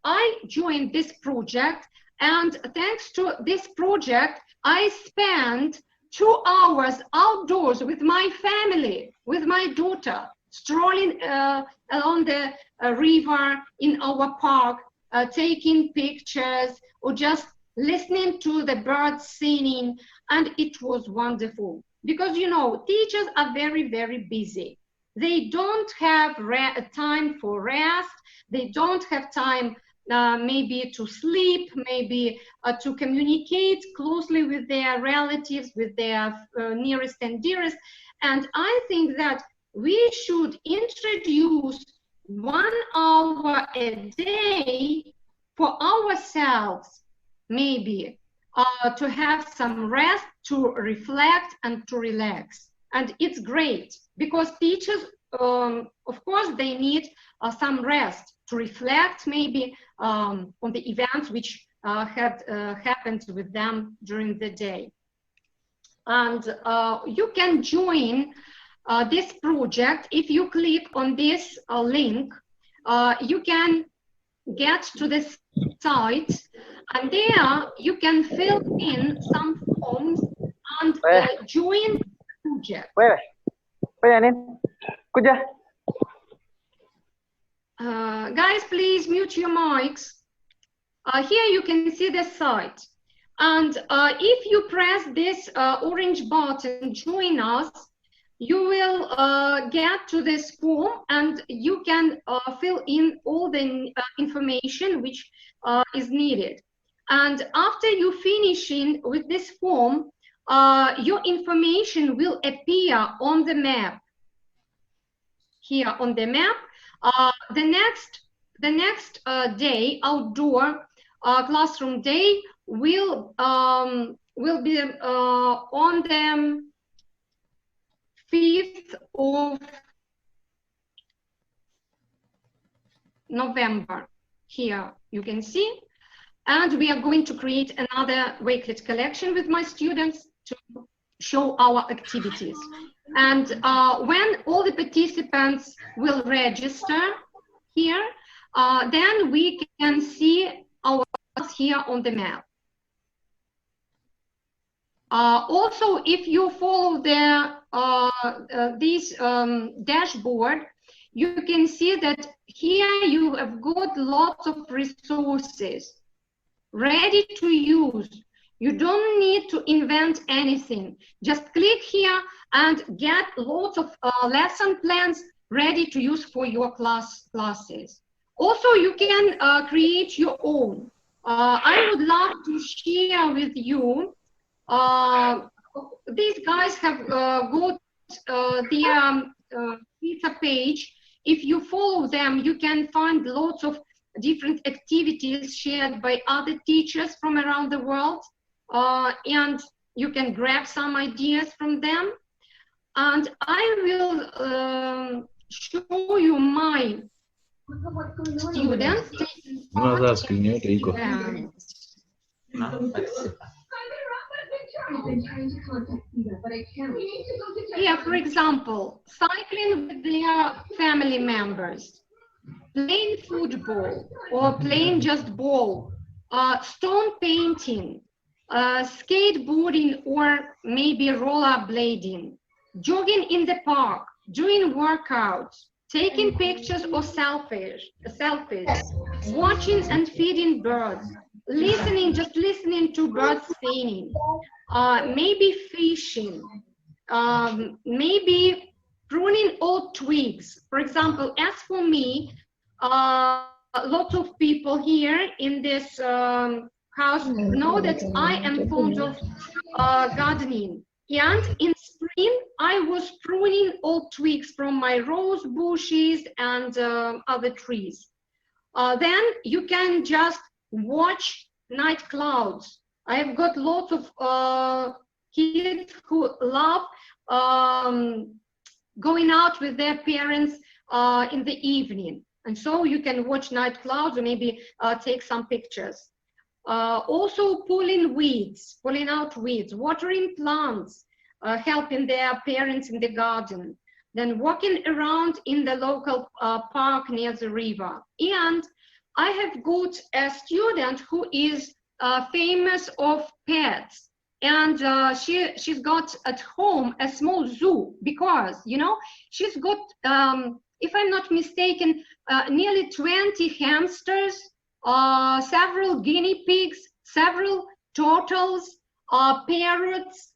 I joined this project, and thanks to this project, I spent 2 hours outdoors with my family, with my daughter, strolling along the river in our park, taking pictures, or just listening to the birds singing, and it was wonderful. Because, you know, teachers are very, very busy. They don't have time for rest. They don't have time maybe to sleep, maybe to communicate closely with their relatives, with their nearest and dearest. And I think that we should introduce 1 hour a day for ourselves, maybe to have some rest, to reflect and to relax. And it's great because teachers, of course, they need some rest to reflect maybe on the events which had happened with them during the day. And you can join this project. If you click on this link, you can get to the site, and there you can fill in some forms and join the project. Guys, please mute your mics. Here you can see the site. And if you press this orange button, join us, you will get to this form, and you can fill in all the information which is needed. And after you finishing with this form, your information will appear on the map. Here on the map, the next day, outdoor classroom day, will be on the 5th of November. Here you can see, and we are going to create another Wakelet collection with my students to show our activities. And when all the participants will register here, then we can see our class here on the map. Also, if you follow this dashboard, you can see that here you have got lots of resources ready to use. You don't need to invent anything. Just click here and get lots of lesson plans ready to use for your classes. Also, you can create your own. I would love to share with you. These guys have got their Twitter page. If you follow them, you can find lots of different activities shared by other teachers from around the world, and you can grab some ideas from them. And I will show you my students. Here, for example, cycling with their family members, playing football or playing just ball, stone painting, skateboarding or maybe rollerblading, jogging in the park, doing workouts, taking pictures or selfies, watching and feeding birds, just listening to birds singing, maybe fishing, maybe pruning old twigs. For example, as for me, lots of people here in this house know that I am fond of gardening. And in spring, I was pruning old twigs from my rose bushes and other trees. Then you can just watch night clouds. I've got lots of kids who love going out with their parents in the evening. And so you can watch night clouds or maybe take some pictures. Also pulling out weeds, watering plants, helping their parents in the garden, then walking around in the local park near the river. And I have got a student who is famous of pets, and she's got at home a small zoo because, you know, she's got, if I'm not mistaken, nearly 20 hamsters, several guinea pigs, several turtles, parrots,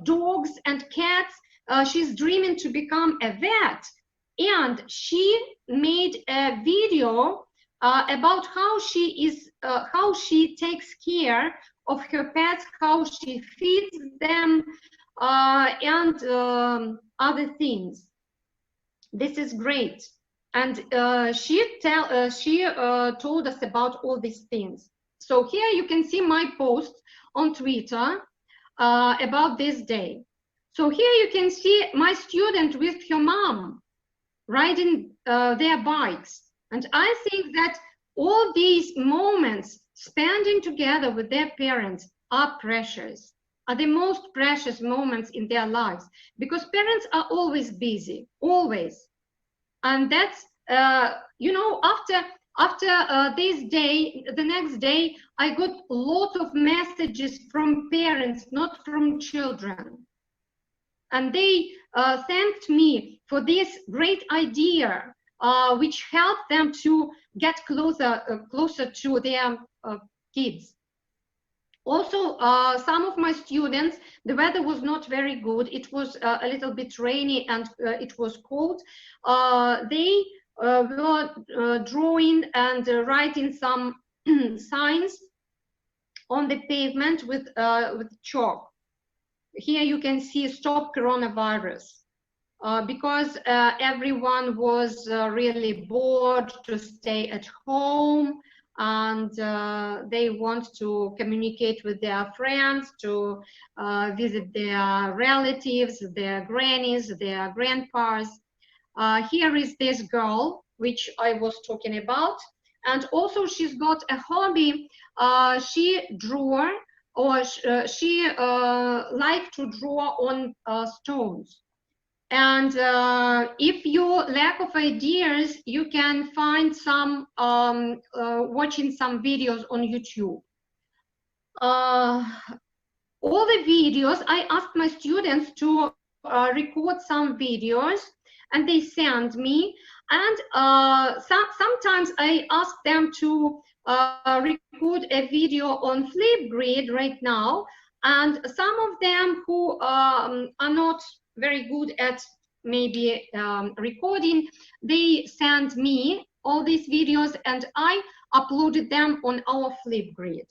dogs and cats. She's dreaming to become a vet, and she made a video about how she takes care of her pets, how she feeds them, and other things. This is great. And she told us about all these things. So here you can see my post on Twitter about this day. So here you can see my student with her mom riding their bikes. And I think that all these moments spending together with their parents are precious, are the most precious moments in their lives, because parents are always busy, always. And that's, you know, after this day, the next day, I got lots of messages from parents, not from children. And they thanked me for this great idea, which helped them to get closer to their kids. Also, some of my students, the weather was not very good. It was a little bit rainy and it was cold. They were drawing and writing some signs on the pavement with chalk. Here you can see "Stop Coronavirus," because everyone was really bored to stay at home, and they want to communicate with their friends, to visit their relatives, their grannies, their grandpas. Here is this girl, which I was talking about. And also she's got a hobby. She drew, or she liked to draw on stones. And if you lack of ideas, you can find some watching some videos on YouTube. All the videos, I asked my students to record some videos, and they send me. And sometimes I ask them to record a video on Flipgrid right now. And some of them who are not very good at maybe recording, they send me all these videos and I uploaded them on our Flipgrid.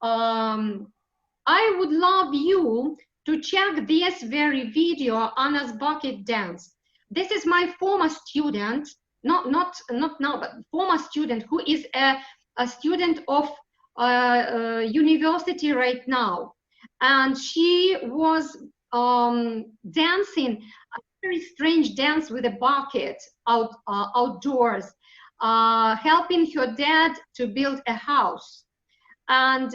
I would love you to check this very video, Anna's bucket dance. This is my former student, not now, but former student who is a student of university right now. And she was dancing a very strange dance with a bucket outdoors, helping her dad to build a house. And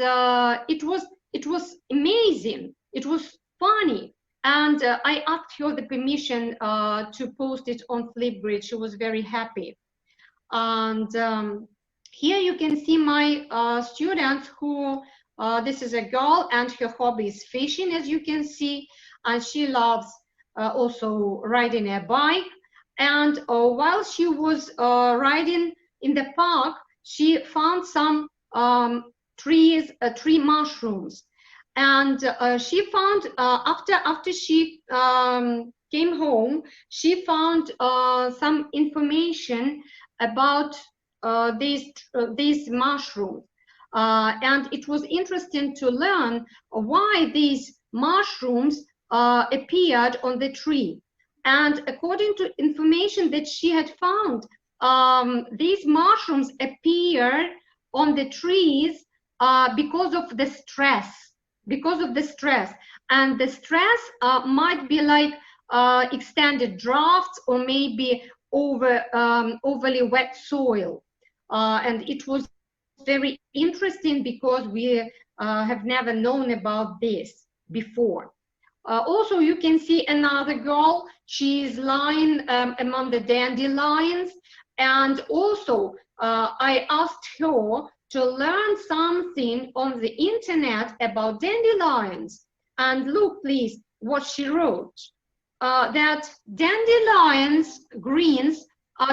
it was amazing. It was funny. And I asked her the permission to post it on Flipgrid. She was very happy. And here you can see my students who, this is a girl and her hobby is fishing, as you can see. And she loves also riding a bike. And while she was riding in the park, she found some tree mushrooms. And she found, after she came home, she found some information about these mushrooms. And it was interesting to learn why these mushrooms appeared on the tree. And according to information that she had found, these mushrooms appear on the trees because of the stress. And the stress might be like extended droughts or maybe overly wet soil. And it was very interesting because we have never known about this before. Also, you can see another girl. She is lying among the dandelions. And also, I asked her to learn something on the internet about dandelions. And look, please, what she wrote. That dandelions, greens,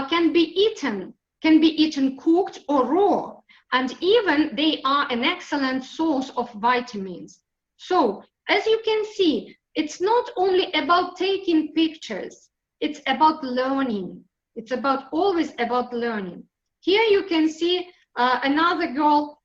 can be eaten cooked or raw. And even they are an excellent source of vitamins. So, as you can see, it's not only about taking pictures, it's about learning. It's always about learning. Here you can see another girl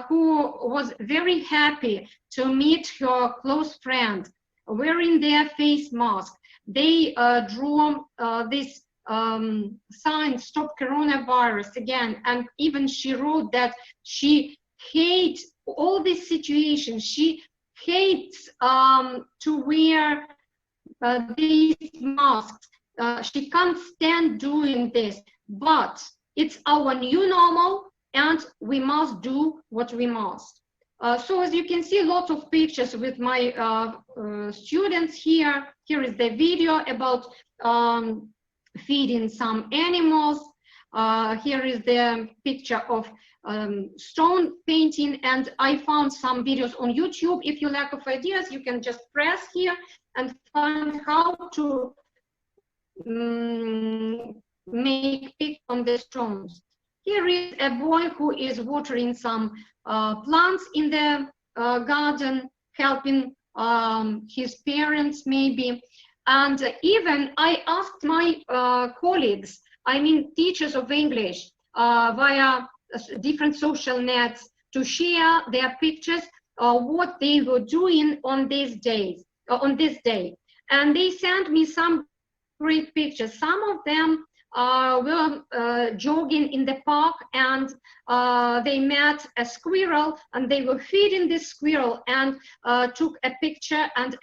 who was very happy to meet her close friend wearing their face mask. They drew this sign, "Stop Coronavirus," again, and even she wrote that she hates all this situation. She hates to wear these masks. She can't stand doing this, but it's our new normal and we must do what we must. So as you can see, lots of pictures with my students here. Here is the video about feeding some animals. Here is the picture of stone painting, and I found some videos on YouTube. If you lack of ideas, you can just press here and find how to make pictures on the stones. Here is a boy who is watering some plants in the garden, helping his parents maybe. And even I asked my colleagues, I mean teachers of English, via different social nets, to share their pictures of what they were doing on these days, on this day. And they sent me some great pictures. Some of them were jogging in the park, and they met a squirrel, and they were feeding this squirrel, and took a picture and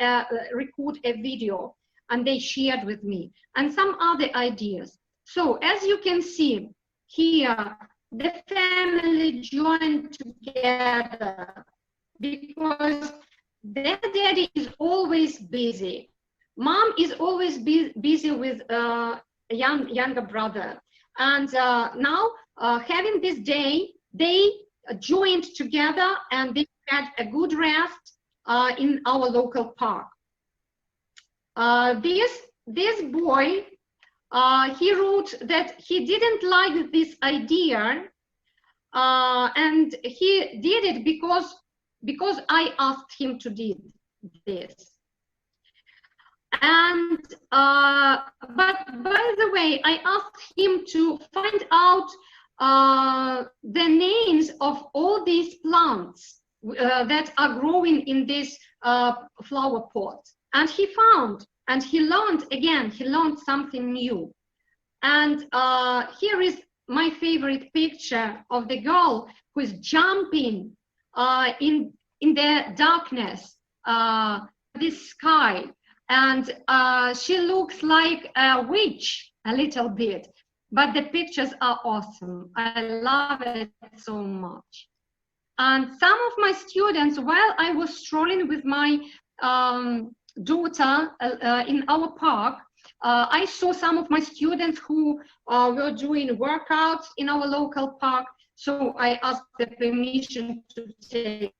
record a video, and they shared with me, and some other ideas. So as you can see here, the family joined together because their daddy is always busy. Mom is always busy with younger brother. And now having this day, they joined together and they had a good rest in our local park. This boy, he wrote that he didn't like this idea, and he did it because I asked him to do this. And but by the way, I asked him to find out the names of all these plants that are growing in this flower pot. And he found, and he learned again, he learned something new. And here is my favorite picture of the girl who is jumping in the darkness, this sky. And she looks like a witch a little bit, but the pictures are awesome. I love it so much. And some of my students, while I was strolling with my daughter in our park, I saw some of my students who were doing workouts in our local park. So I asked the permission to take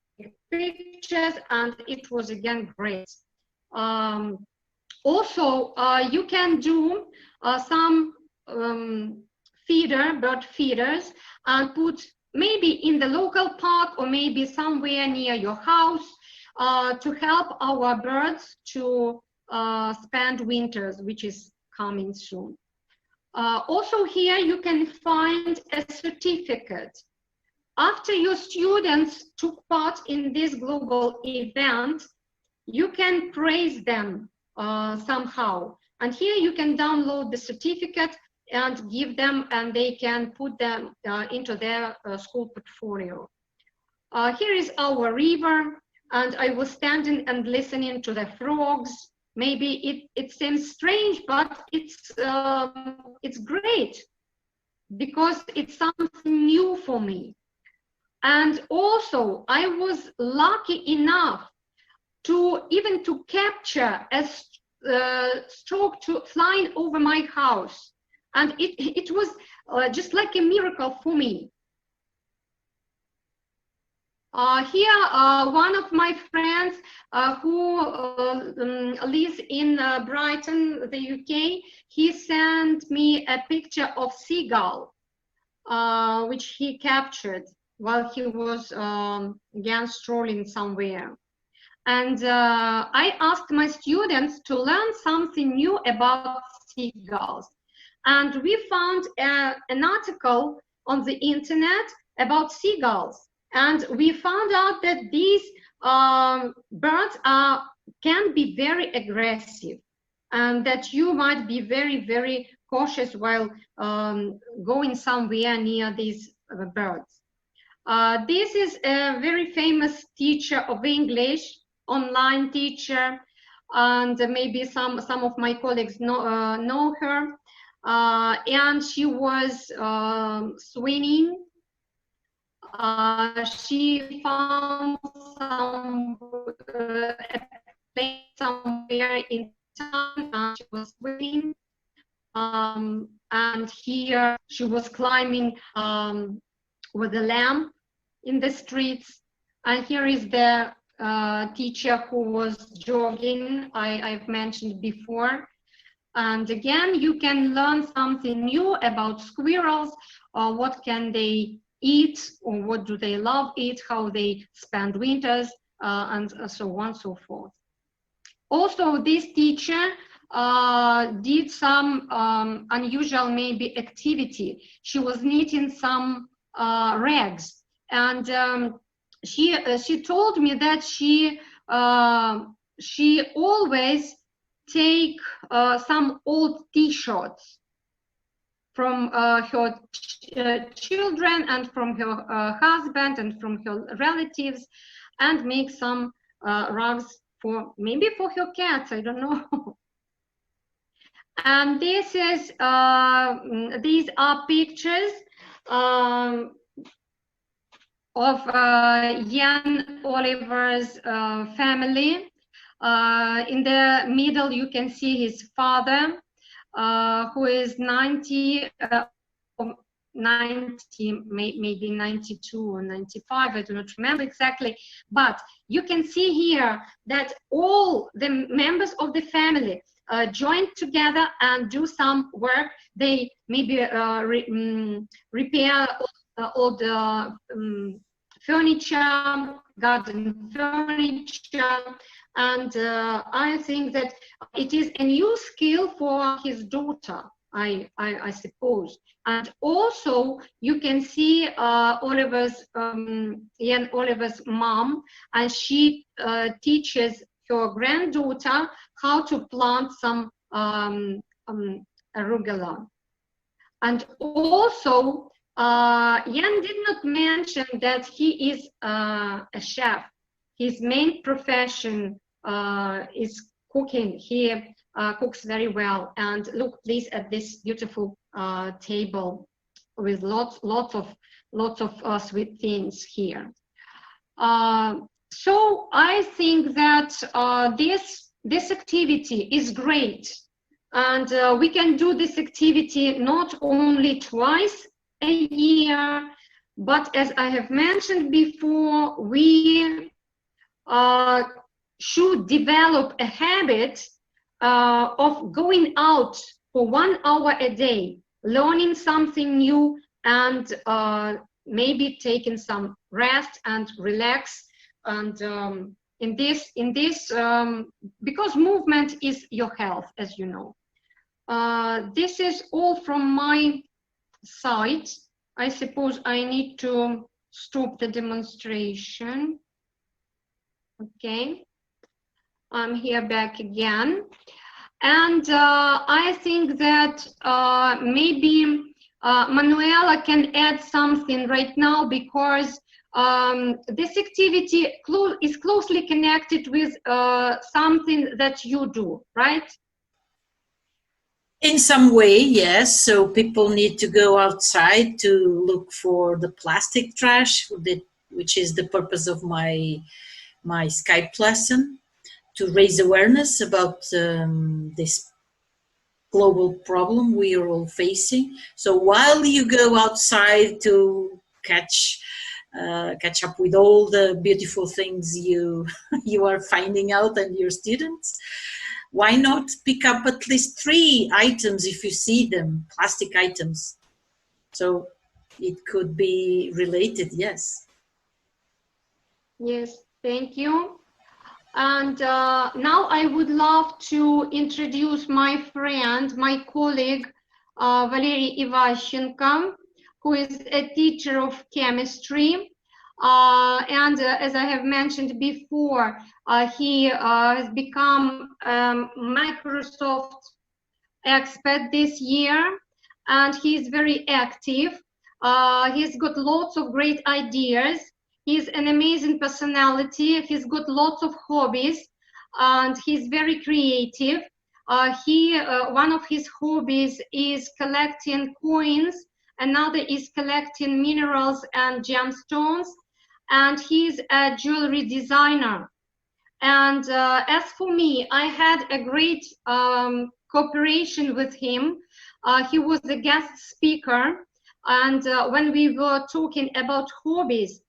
pictures, and it was again great. Also, you can do some bird feeders, and put maybe in the local park or maybe somewhere near your house to help our birds to spend winters, which is coming soon. Also here you can find a certificate. After your students took part in this global event, you can praise them somehow. And here you can download the certificate and give them, and they can put them into their school portfolio. Here is our river, and I was standing and listening to the frogs. Maybe it seems strange, but it's great because it's something new for me. And also I was lucky enough to even to capture a stork flying over my house, and it was just like a miracle for me. Here, one of my friends who lives in Brighton, the UK, he sent me a picture of seagull, which he captured while he was again strolling somewhere. And I asked my students to learn something new about seagulls. And we found an article on the internet about seagulls. And we found out that these birds can be very aggressive, and that you might be very, very cautious while going somewhere near these birds. This is a very famous teacher of English, online teacher, and maybe some of my colleagues know her. And she was swimming. She found some place somewhere in town, and she was swimming. And here she was climbing with a lamp in the streets. And here is the teacher who was jogging, I've mentioned before. And again, you can learn something new about squirrels. What can they eat, or what do they love eat, how they spend winters, and so on and so forth. Also, this teacher did some unusual maybe activity. She was knitting some rags, and she told me that she always take some old T-shirts from her children and from her husband and from her relatives, and make some rugs for maybe for her cats, I don't know. And this is these are pictures of Jan Oliver's family. In the middle, you can see his father, who is 90, maybe 92 or 95, I do not remember exactly. But you can see here that all the members of the family join together and do some work. They maybe repair all the furniture, garden furniture, and I think that it is a new skill for his daughter, I suppose. And also you can see Jan Oliver's mom, and she teaches her granddaughter how to plant some arugula. And also Jan did not mention that he is a chef. His main profession is cooking. He cooks very well. And look, please, at this beautiful table with lots of sweet things here. So I think that this activity is great, and we can do this activity not only twice a year, but as I have mentioned before, we should develop a habit of going out for 1 hour a day, learning something new, and maybe taking some rest and relax. And in this because movement is your health, as you know. This is all from my side. I suppose I need to stop the demonstration. Okay, I'm here back again. And I think that maybe Manuela can add something right now, because this activity is closely connected with something that you do, right? In some way, yes. So people need to go outside to look for the plastic trash, which is the purpose of my Skype lesson, to raise awareness about this global problem we are all facing. So while you go outside to catch up with all the beautiful things you are finding out, and your students, why not pick up at least 3 items if you see them, plastic items? So it could be related, yes. Yes, thank you. And now I would love to introduce my friend, my colleague, Valerie Ivashchenko, who is a teacher of chemistry. And as I have mentioned before, he has become Microsoft expert this year, and he's very active. He's got lots of great ideas. He's an amazing personality. He's got lots of hobbies, and he's very creative. One of his hobbies is collecting coins. Another is collecting minerals and gemstones, and he's a jewelry designer. And as for me, I had a great cooperation with him. He was a guest speaker, and when we were talking about hobbies,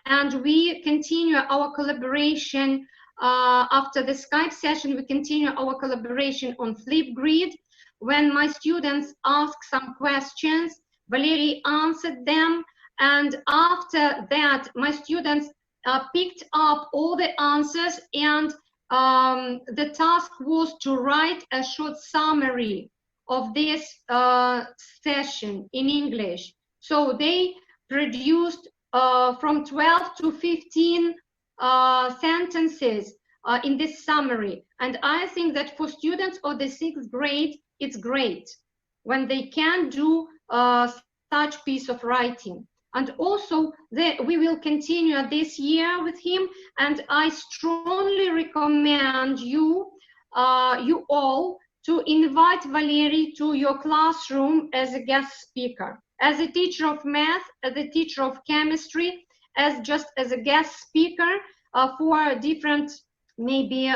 and we continue our collaboration after the Skype session, we continue our collaboration on Flipgrid. When my students ask some questions, Valerie answered them, And after that, my students picked up all the answers, and the task was to write a short summary of this session in English. So they produced from 12 to 15 sentences in this summary. And I think that for students of the 6th grade, it's great when they can do such piece of writing. And also we will continue this year with him, and I strongly recommend you all to invite Valerie to your classroom as a guest speaker, as a teacher of math, as a teacher of chemistry, as a guest speaker for different maybe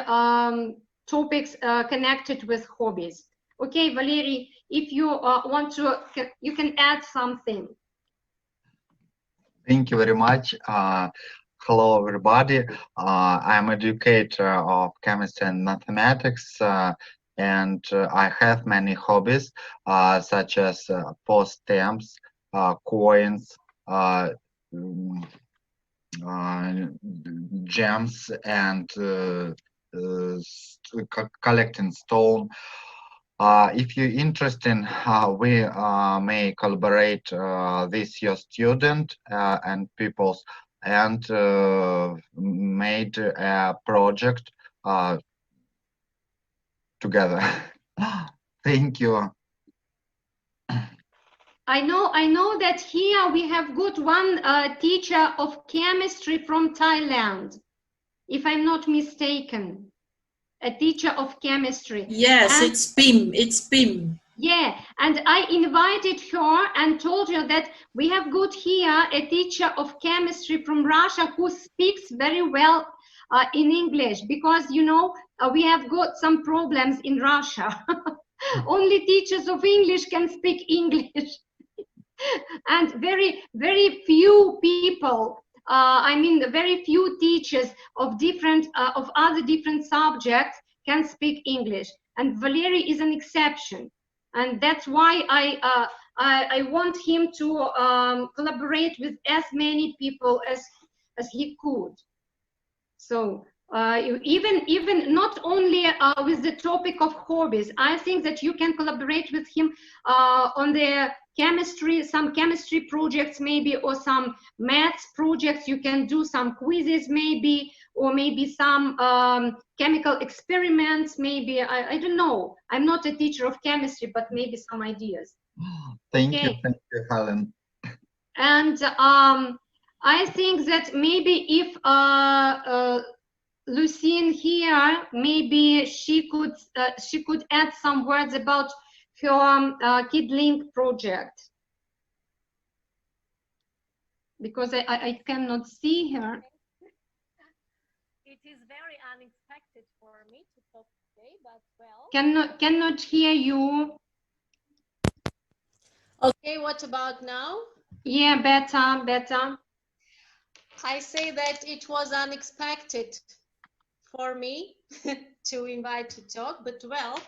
topics connected with hobbies. Okay, Valerie, if you want to, you can add something. Thank you very much. Hello, everybody. I'm an educator of chemistry and mathematics, and I have many hobbies, such as post stamps, coins, gems, and collecting stone. If you're interested, we may collaborate with your student and peoples, and made a project together. Thank you. I know that here we have got one teacher of chemistry from Thailand, if I'm not mistaken. A teacher of chemistry. Yes, and it's Pim. It's Pim. Yeah, and I invited her and told her that we have got here a teacher of chemistry from Russia who speaks very well in English, because you know we have got some problems in Russia. Only teachers of English can speak English. And very few people, I mean very few teachers of other different subjects can speak English, and Valerie is an exception, and that's why I want him to collaborate with as many people as he could. So even not only with the topic of hobbies, I think that you can collaborate with him on the chemistry, some chemistry projects maybe, or some maths projects. You can do some quizzes maybe, or maybe some chemical experiments maybe. I don't know. I'm not a teacher of chemistry, but maybe some ideas. Thank you, Helen. And I think that maybe if Lucine here, maybe she could add some words about her Kiddling project, because I cannot see her. It is very unexpected for me to talk today, but well. Cannot hear you. Okay, what about now? Yeah, better. I say that it was unexpected for me to invite to talk, but well,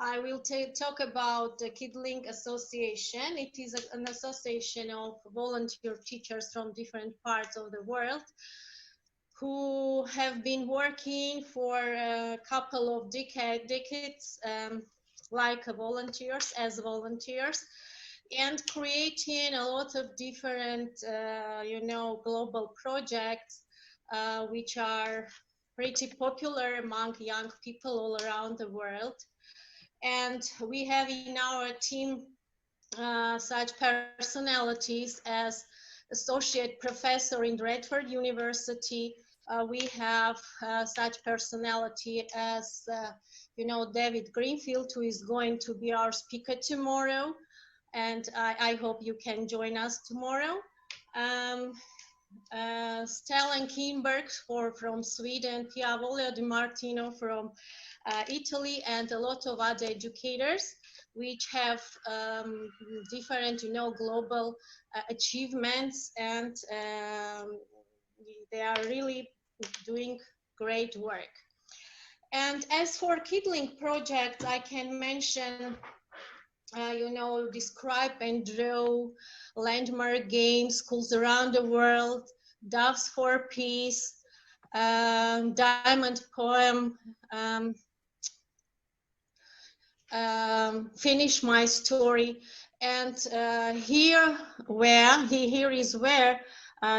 I will talk about the Kiddling Association. It is an association of volunteer teachers from different parts of the world who have been working for a couple of decades like volunteers, and creating a lot of different, global projects, which are pretty popular among young people all around the world. And we have in our team such personalities as associate professor in Radford University. We have such personality as, David Greenfield, who is going to be our speaker tomorrow. And I hope you can join us tomorrow. Stellan Kimberg from Sweden, Pia Voglio Di Martino from Italy, and a lot of other educators which have different, global achievements, and they are really doing great work. And as for Kiddling project, I can mention you know, describe and draw landmark games, schools around the world, Doves for Peace, Diamond Poem, Finish My Story. And here is where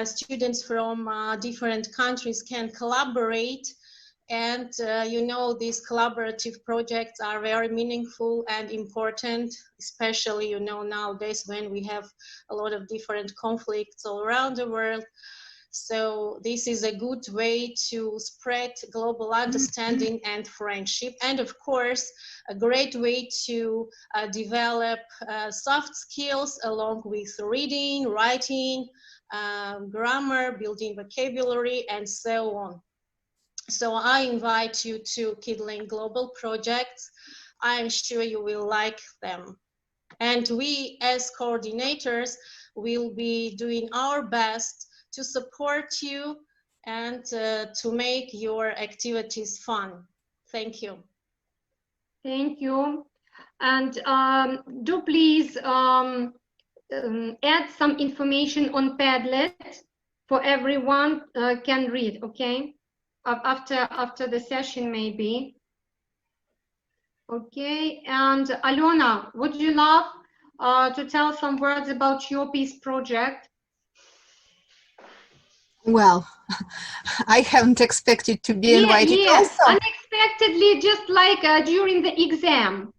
students from different countries can collaborate. And you know, these collaborative projects are very meaningful and important, especially, you know, nowadays when we have a lot of different conflicts all around the world. So this is a good way to spread global understanding and friendship. And of course, a great way to develop soft skills along with reading, writing, grammar, building vocabulary, and so on. So I invite you to Kiddling Global Projects. I'm sure you will like them. And we as coordinators will be doing our best to support you and to make your activities fun. Thank you. Thank you. And do please add some information on Padlet for everyone can read, okay? After the session, maybe. Okay, and Alona, would you love to tell some words about your peace project? Well, I haven't expected to be invited also. Unexpectedly, just like during the exam.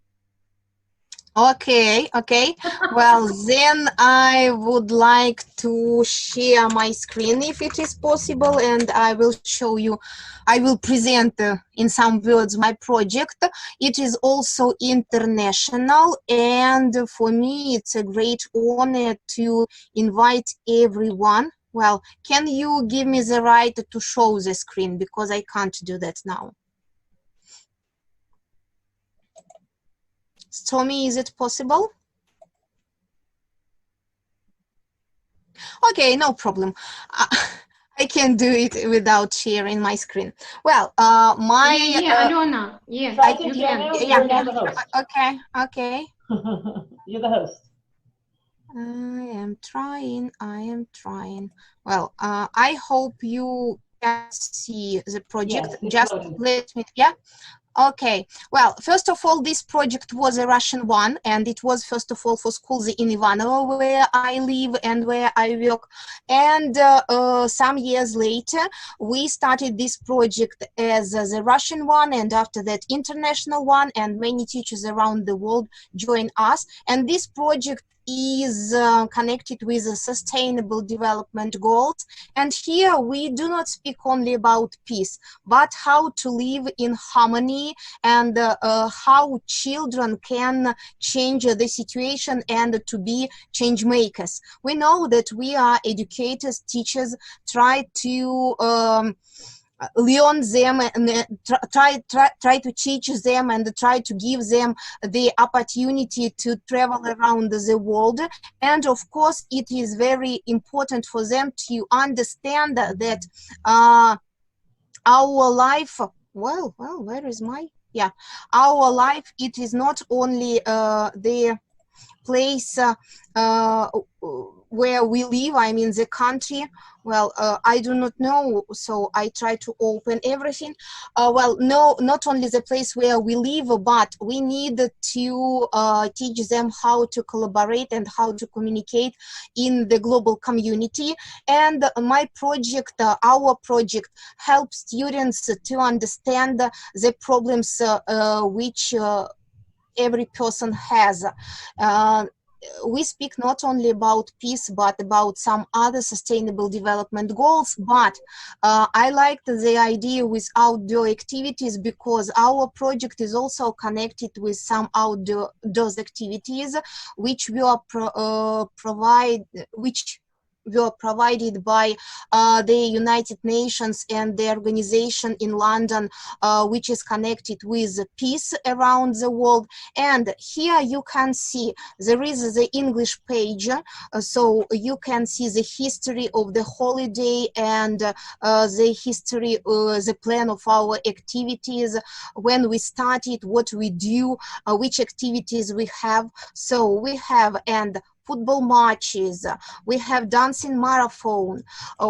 Okay, okay. Well, then I would like to share my screen if it is possible, and I will show you, I will present in some words my project. It is also international, and for me it's a great honor to invite everyone. Well, can you give me the right to show the screen, because I can't do that now. Stormy, is it possible? Okay, no problem. I can do it without sharing my screen. Well, Alona, yes, you can. Okay, okay. You're the host. I am trying. Well, I hope you can see the project. Yes, just let me, yeah. Okay, well, first of all, this project was a Russian one, and it was first of all for schools in Ivanovo, where I live and where I work. And some years later, we started this project as the Russian one, and after that international one, and many teachers around the world joined us. And this project is connected with the sustainable development goals. And here we do not speak only about peace, but how to live in harmony, and how children can change the situation and to be change makers. We know that we are educators, teachers, try to learn them and try to teach them and try to give them the opportunity to travel around the world. And of course, it is very important for them to understand that our life, well, where is my, yeah, our life, it is not only the place where we live, I mean the country. Well, I do not know, so I try to open everything. Well, no, not only the place where we live, but we need to teach them how to collaborate and how to communicate in the global community. And my project, our project, helps students to understand the problems which every person has. We speak not only about peace, but about some other sustainable development goals. But I liked the idea with outdoor activities, because our project is also connected with some outdoors activities which will which were provided by the United Nations and the organization in London, which is connected with peace around the world. And here you can see there is the English page, so you can see the history of the holiday and the history, the plan of our activities, when we started, what we do, which activities we have. So we have and football matches, we have dancing marathon,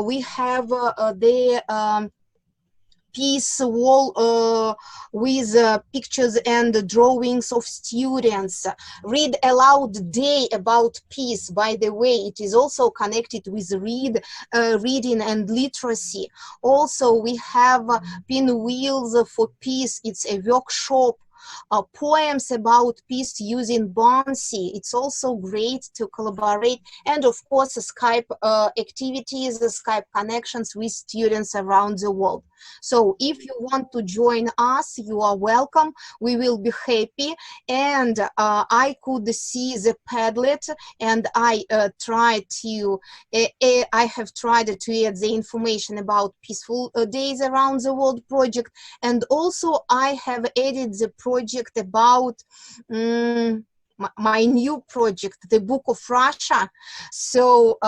we have the peace wall with pictures and drawings of students. Read aloud day about peace. By the way, it is also connected with reading and literacy. Also, we have pinwheels for peace. It's a workshop. Poems about peace using Bouncy. It's also great to collaborate. And of course, Skype activities, Skype connections with students around the world. So if you want to join us, you are welcome. We will be happy. And I could see the Padlet, and I have tried to add the information about Peaceful Days Around the World project. And also I have added the project about my new project, the Book of Russia. So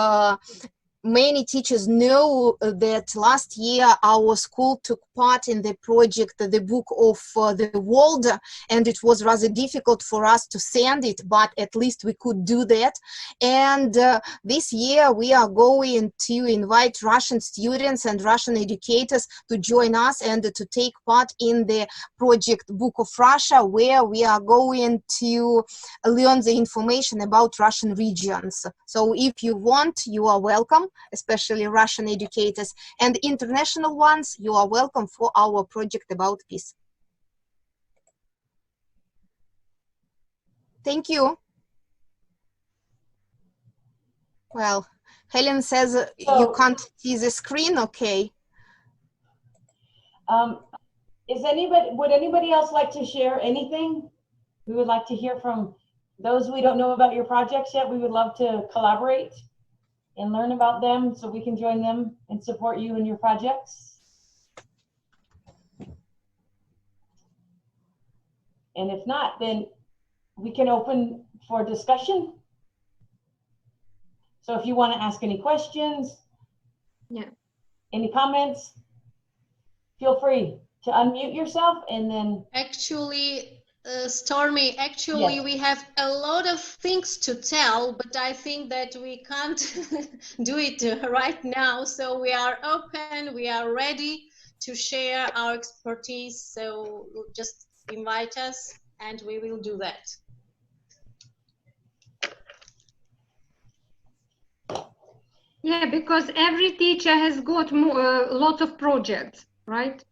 many teachers know that last year our school took part in the project, the Book of the World, and it was rather difficult for us to send it, but at least we could do that. And this year we are going to invite Russian students and Russian educators to join us and to take part in the project Book of Russia, where we are going to learn the information about Russian regions. So if you want, you are welcome, especially Russian educators, and international ones, you are welcome for our project about peace. Thank you. Well, Helen says you can't see the screen. Okay. Would anybody else like to share anything? We would like to hear from those we don't know about your projects yet. We would love to collaborate and learn about them so we can join them and support you in your projects. And if not, then we can open for discussion. So if you want to ask any questions, any comments, feel free to unmute yourself and then. Actually, Stormy, actually, we have a lot of things to tell, but I think that we can't do it right now. So we are open, we are ready to share our expertise. So just invite us and we will do that. Yeah, because every teacher has got a lot of projects, right?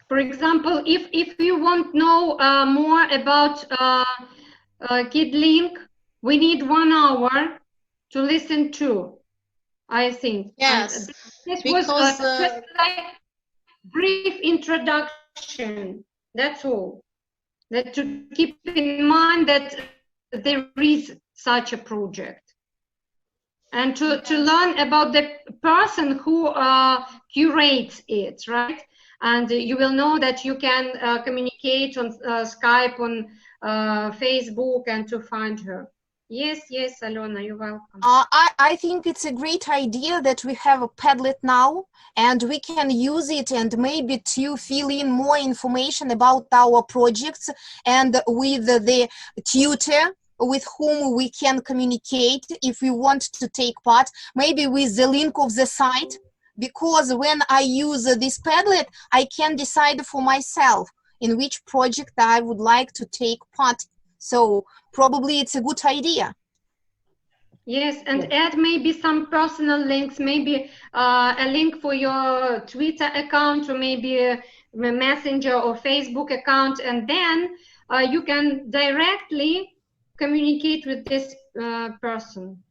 For example, if you want to know more about Kiddling, we need 1 hour to listen to, I think. Yes, this because was just like brief introduction, that's all. That to keep in mind that there is such a project. And to learn about the person who curates it, right? And you will know that you can communicate on Skype, on Facebook, and to find her. Yes, yes, Alona, you're welcome. I think it's a great idea that we have a Padlet now, and we can use it and maybe to fill in more information about our projects, and with the tutor with whom we can communicate if we want to take part, maybe with the link of the site, because when I use this Padlet, I can decide for myself in which project I would like to take part. So probably it's a good idea. Yes, and add maybe some personal links, maybe a link for your Twitter account, or maybe a Messenger or Facebook account, and then you can directly communicate with this person.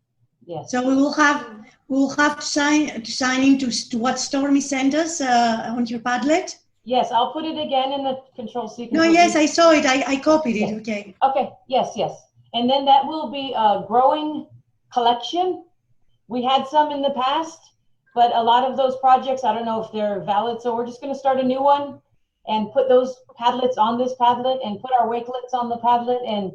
Yes. So we will have to sign in to what Stormy sent us on your Padlet. Yes, I'll put it again in the control so you can. No, yes, I saw it. I copied it. Okay. Okay. Yes, yes. And then that will be growing collection. We had some in the past, but a lot of those projects, I don't know if they're valid, so we're just going to start a new one and put those Padlets on this Padlet and put our Wakelets on the Padlet. And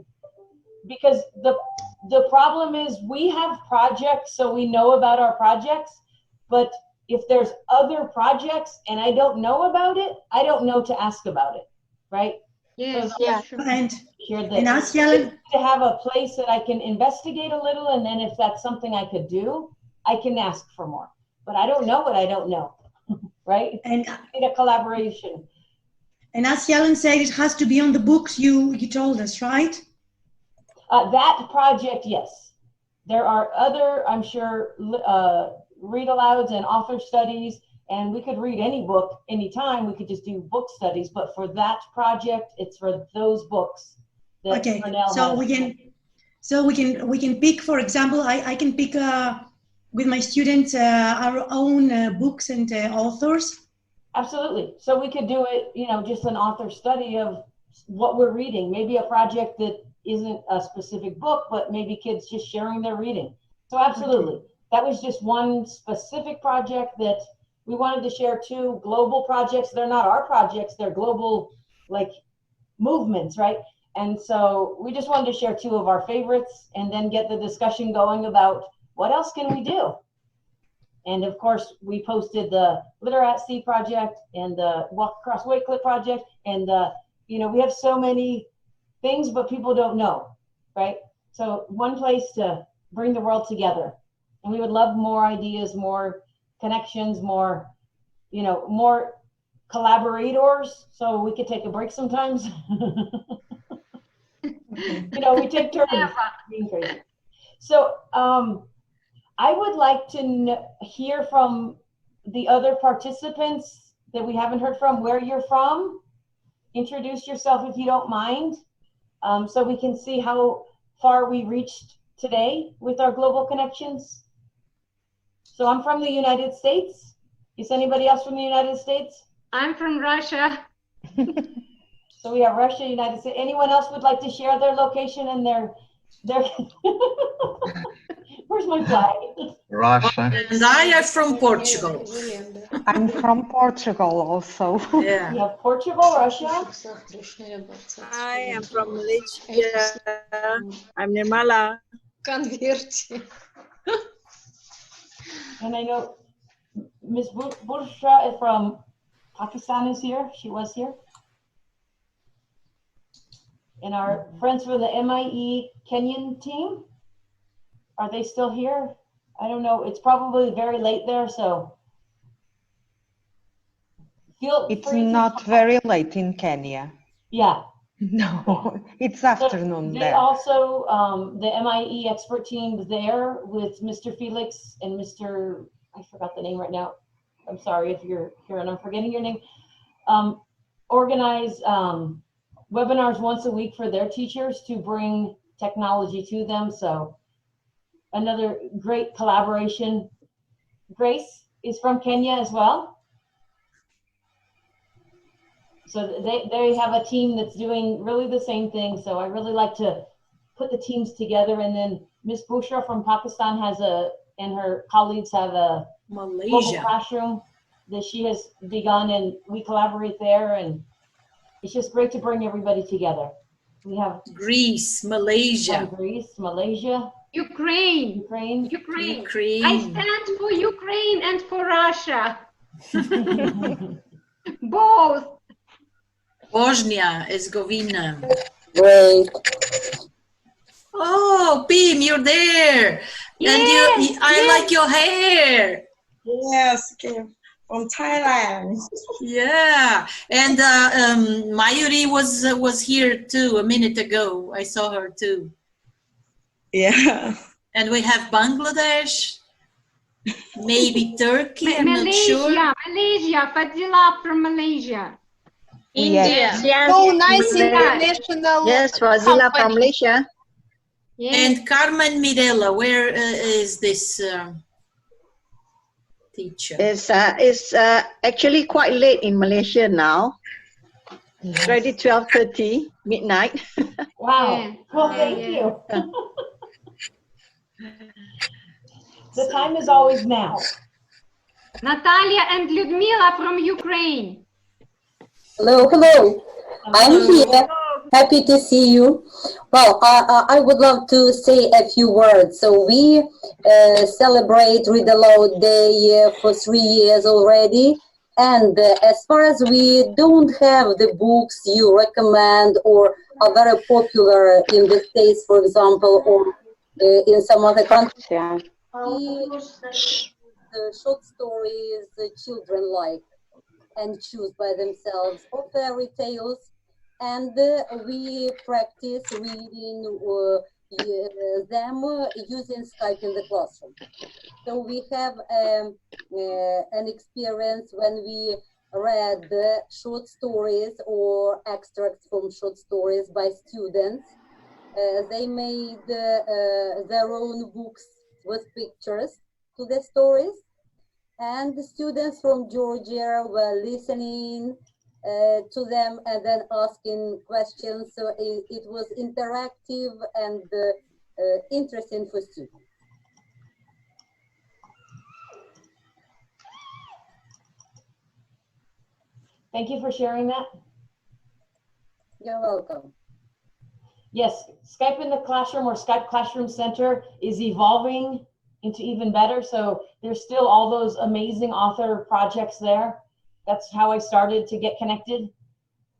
because the problem is we have projects, so we know about our projects, but if there's other projects and I don't know about it, I don't know to ask about it, right? Yes, So yeah, sure. And ask Helen. To have a place that I can investigate a little, and then if that's something I could do, I can ask for more. But I don't know what I don't know, right? And need a collaboration. And as Helen said, it has to be on the books you told us, right? That project, yes. There are other, I'm sure, read-alouds and author studies, and we could read any book anytime. We could just do book studies, but for that project, it's for those books. That Okay, Cornell so has. we can pick, for example, I can pick with my students our own books and authors. Absolutely. So we could do it, just an author study of what we're reading. Maybe a project that isn't a specific book, but maybe kids just sharing their reading. So absolutely. Okay. That was just one specific project that we wanted to share. Two global projects. They're not our projects. They're global, like, movements, right? And so we just wanted to share two of our favorites and then get the discussion going about what else can we do? And of course, we posted the Litter at Sea project and the Walk Across Wakelet project. And, we have so many things, but people don't know, right? So one place to bring the world together. And we would love more ideas, more connections, more, more collaborators. So we could take a break sometimes. We take turns being crazy. So I would like to hear from the other participants that we haven't heard from, where you're from. Introduce yourself if you don't mind, so we can see how far we reached today with our global connections. So I'm from the United States. Is anybody else from the United States? I'm from Russia. So we have Russia, United States. Anyone else would like to share their location and their where's my flag? Russia. And I am from Portugal. I'm from Portugal also. Yeah. We have Portugal, Russia. I am from Malaysia. I'm Nirmala. And I know Miss Bursha from Pakistan is here. She was here. And our friends from the MIE Kenyan team, are they still here? I don't know. It's probably very late there, so. It's not very late in Kenya. Yeah. No, it's afternoon there. They also, the MIE expert team there with Mr. Felix and Mr. I forgot the name right now. I'm sorry if you're here and I'm forgetting your name. Organize webinars once a week for their teachers to bring technology to them. So another great collaboration. Grace is from Kenya as well. So they have a team that's doing really the same thing. So I really like to put the teams together. And then Miss Bushra from Pakistan and her colleagues have a global classroom that she has begun, and we collaborate there. And it's just great to bring everybody together. We have Greece, Malaysia. Greece, Malaysia. Ukraine. I stand for Ukraine and for Russia. Both. Bosnia, Herzegovina. Great. Oh, Pim, you're there. Yes, and I like your hair. Yes, okay. From Thailand. Yeah, and Mayuri was here too a minute ago. I saw her too. Yeah. And we have Bangladesh, maybe Turkey. I'm not sure. Malaysia, Fadila from Malaysia. India. Yes. Oh, nice international. Yes, Fazila from Malaysia. Yes. And Carmen Mirella, where is this teacher? It's actually quite late in Malaysia now. It's already 12:30 midnight. Wow. Well, thank you. The time is always now. Natalia and Lyudmila from Ukraine. Hello, hello. I'm here. Happy to see you. Well, I would love to say a few words. So we celebrate Read-Aloud Day for 3 years already. And as far as we don't have the books you recommend or are very popular in the States, for example, or in some other countries, the short stories children like and choose by themselves, or fairy tales, and we practice reading them using Skype in the classroom. So we have an experience when we read short stories or extracts from short stories by students. They made their own books with pictures to the stories, and the students from Georgia were listening to them and then asking questions. So it was interactive and interesting for students. Thank you for sharing that. You're welcome. Yes, Skype in the Classroom or Skype Classroom Center is evolving into even better. So there's still all those amazing author projects there. That's how I started to get connected.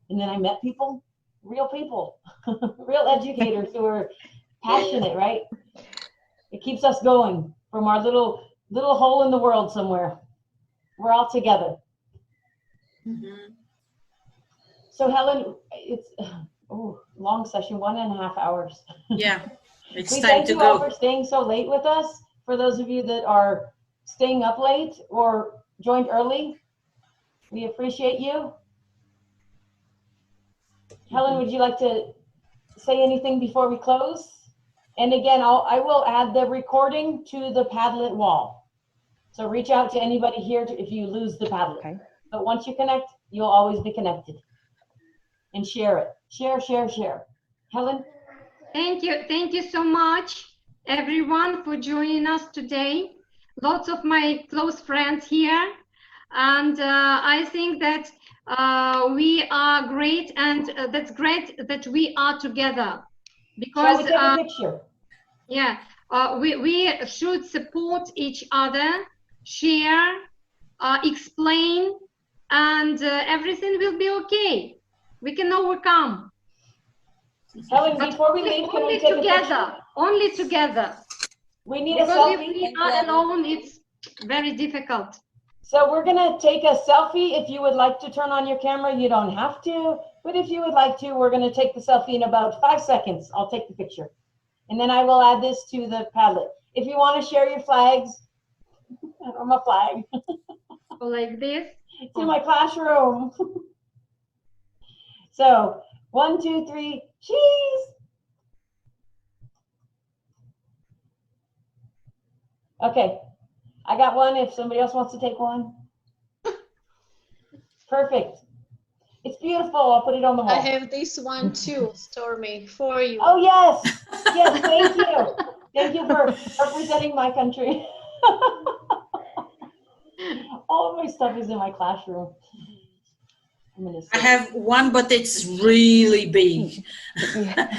And then I met people, real educators who are passionate, right? It keeps us going from our little hole in the world somewhere. We're all together. Mm-hmm. So Helen, it's long session, 1.5 hours. Yeah, it's We time thank to you all go. for staying so late with us. For those of you that are staying up late or joined early, we appreciate you. Helen, would you like to say anything before we close? And again, I will add the recording to the Padlet wall. So reach out to anybody here if you lose the Padlet. Okay. But once you connect, you'll always be connected. And share it. Share. Helen? Thank you so much, everyone, for joining us today. Lots of my close friends here. And I think that we are great, and that's great that we are together. Because Shall we take a picture? Yeah, we should support each other, share, explain, and everything will be okay. We can overcome. Helen, before we leave, can we take a picture? Only together. We need because a selfie. If we are alone, it's very difficult. So we're gonna take a selfie. If you would like to turn on your camera, you don't have to. But if you would like to, we're gonna take the selfie in about 5 seconds. I'll take the picture. And then I will add this to the Padlet. If you wanna share your flags, I'm a flag. Like this? To my classroom. So 1, 2, 3, cheese. Okay, I got one if somebody else wants to take one. Perfect. It's beautiful. I'll put it on the wall. I have this one too, Stormy, for you. Oh, yes. Yes, thank you. Thank you for representing my country. All of my stuff is in my classroom. I have one, but it's really big.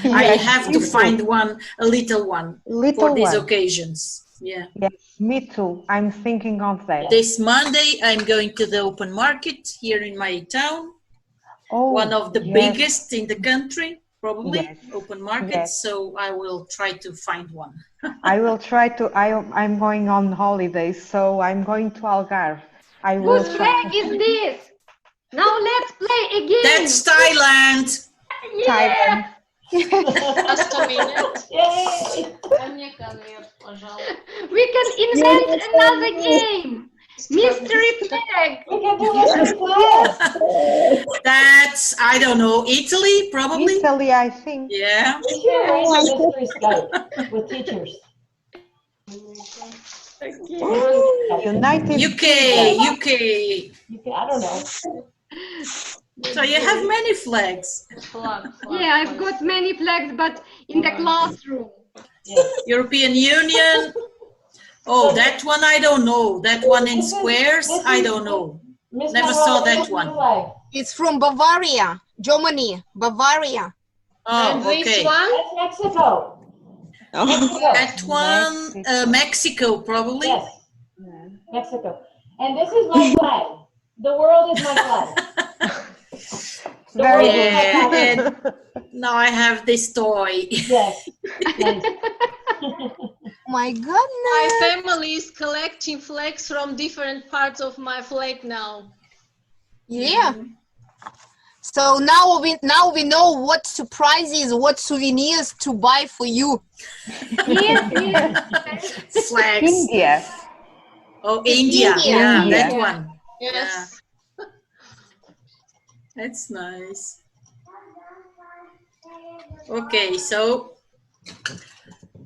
I have to find one, a little one for these occasions. Yeah. Yes, me too. I'm thinking of that. This Monday, I'm going to the open market here in my town. Oh, one of the biggest in the country, probably, open market. Yes. So I will try to find one. I will try to. I'm going on holidays, so I'm going to Algarve. Whose flag is this? Now let's play again. That's Thailand. Thailand. Just a minute. Yay. We can invent another game. Mystery flag. We can do mystery flag. That's, I don't know, Italy, probably? Italy, I think. Yeah. We should arrange a mystery Skype with teachers. United UK. I don't know. So you have many flags. Yeah, I've got many flags, but in the classroom. European Union. Oh, that one I don't know. That one in squares, I don't know. Never saw that one. It's from Bavaria, Germany, Bavaria. Oh, And okay. this one? That's Mexico. That one, Mexico, probably. Yes, Mexico. And this is my flag. The world is my flag. Very Yeah, good. and now I have this toy. Yes. My goodness. My family is collecting flags from different parts of my flag now. Yeah. So now we know what surprises, what souvenirs to buy for you. Flags. India. Oh, India. India. Yeah, India. that one. Yes. Yeah. That's nice. Okay, so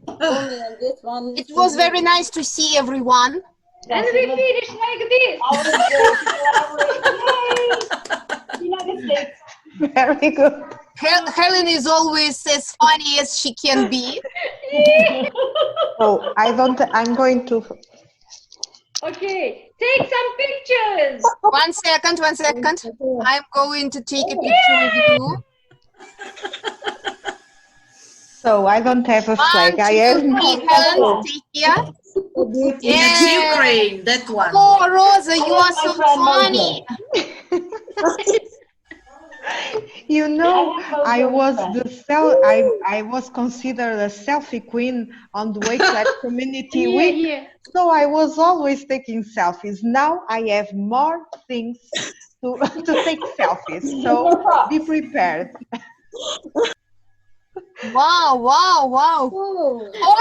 Only on this one. It was very nice to see everyone. And we finish like this. Always good to collaborate. Yay! United States. Very good. Helen is always as funny as she can be. So I'm going to. Okay, take some pictures. 1 second, 1 second. I'm going to take a picture with you. So I don't have a 1, flag. 2, I have 3, Helen, take care. it's Ukraine, that one. Oh, Rosa, you are so funny. You know, I was I was considered a selfie queen on the Wasteland Community Week. So I was always taking selfies. Now I have more things to take selfies. So be prepared. Wow, wow, wow.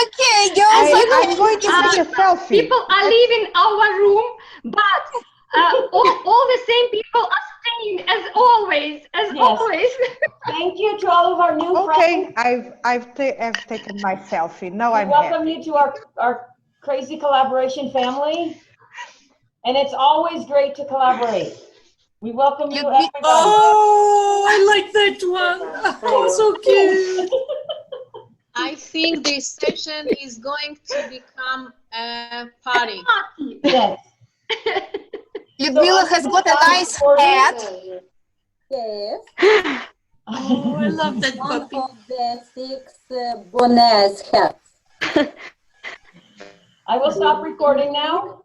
Okay, girls. I'm going to take a selfie. People are leaving our room, but all the same people are staying as always, always. Thank you to all of our new friends. Okay, I've taken my selfie. Now I'm welcome happy. you to our crazy collaboration family. And it's always great to collaborate. We welcome you, everybody. Oh, I like that one. Oh, so cute. I think this session is going to become a party. Yes. Lyudmila has got a nice hat. Yes. Oh, I love that puppy. One of the 6 bonus hats. I will stop recording now.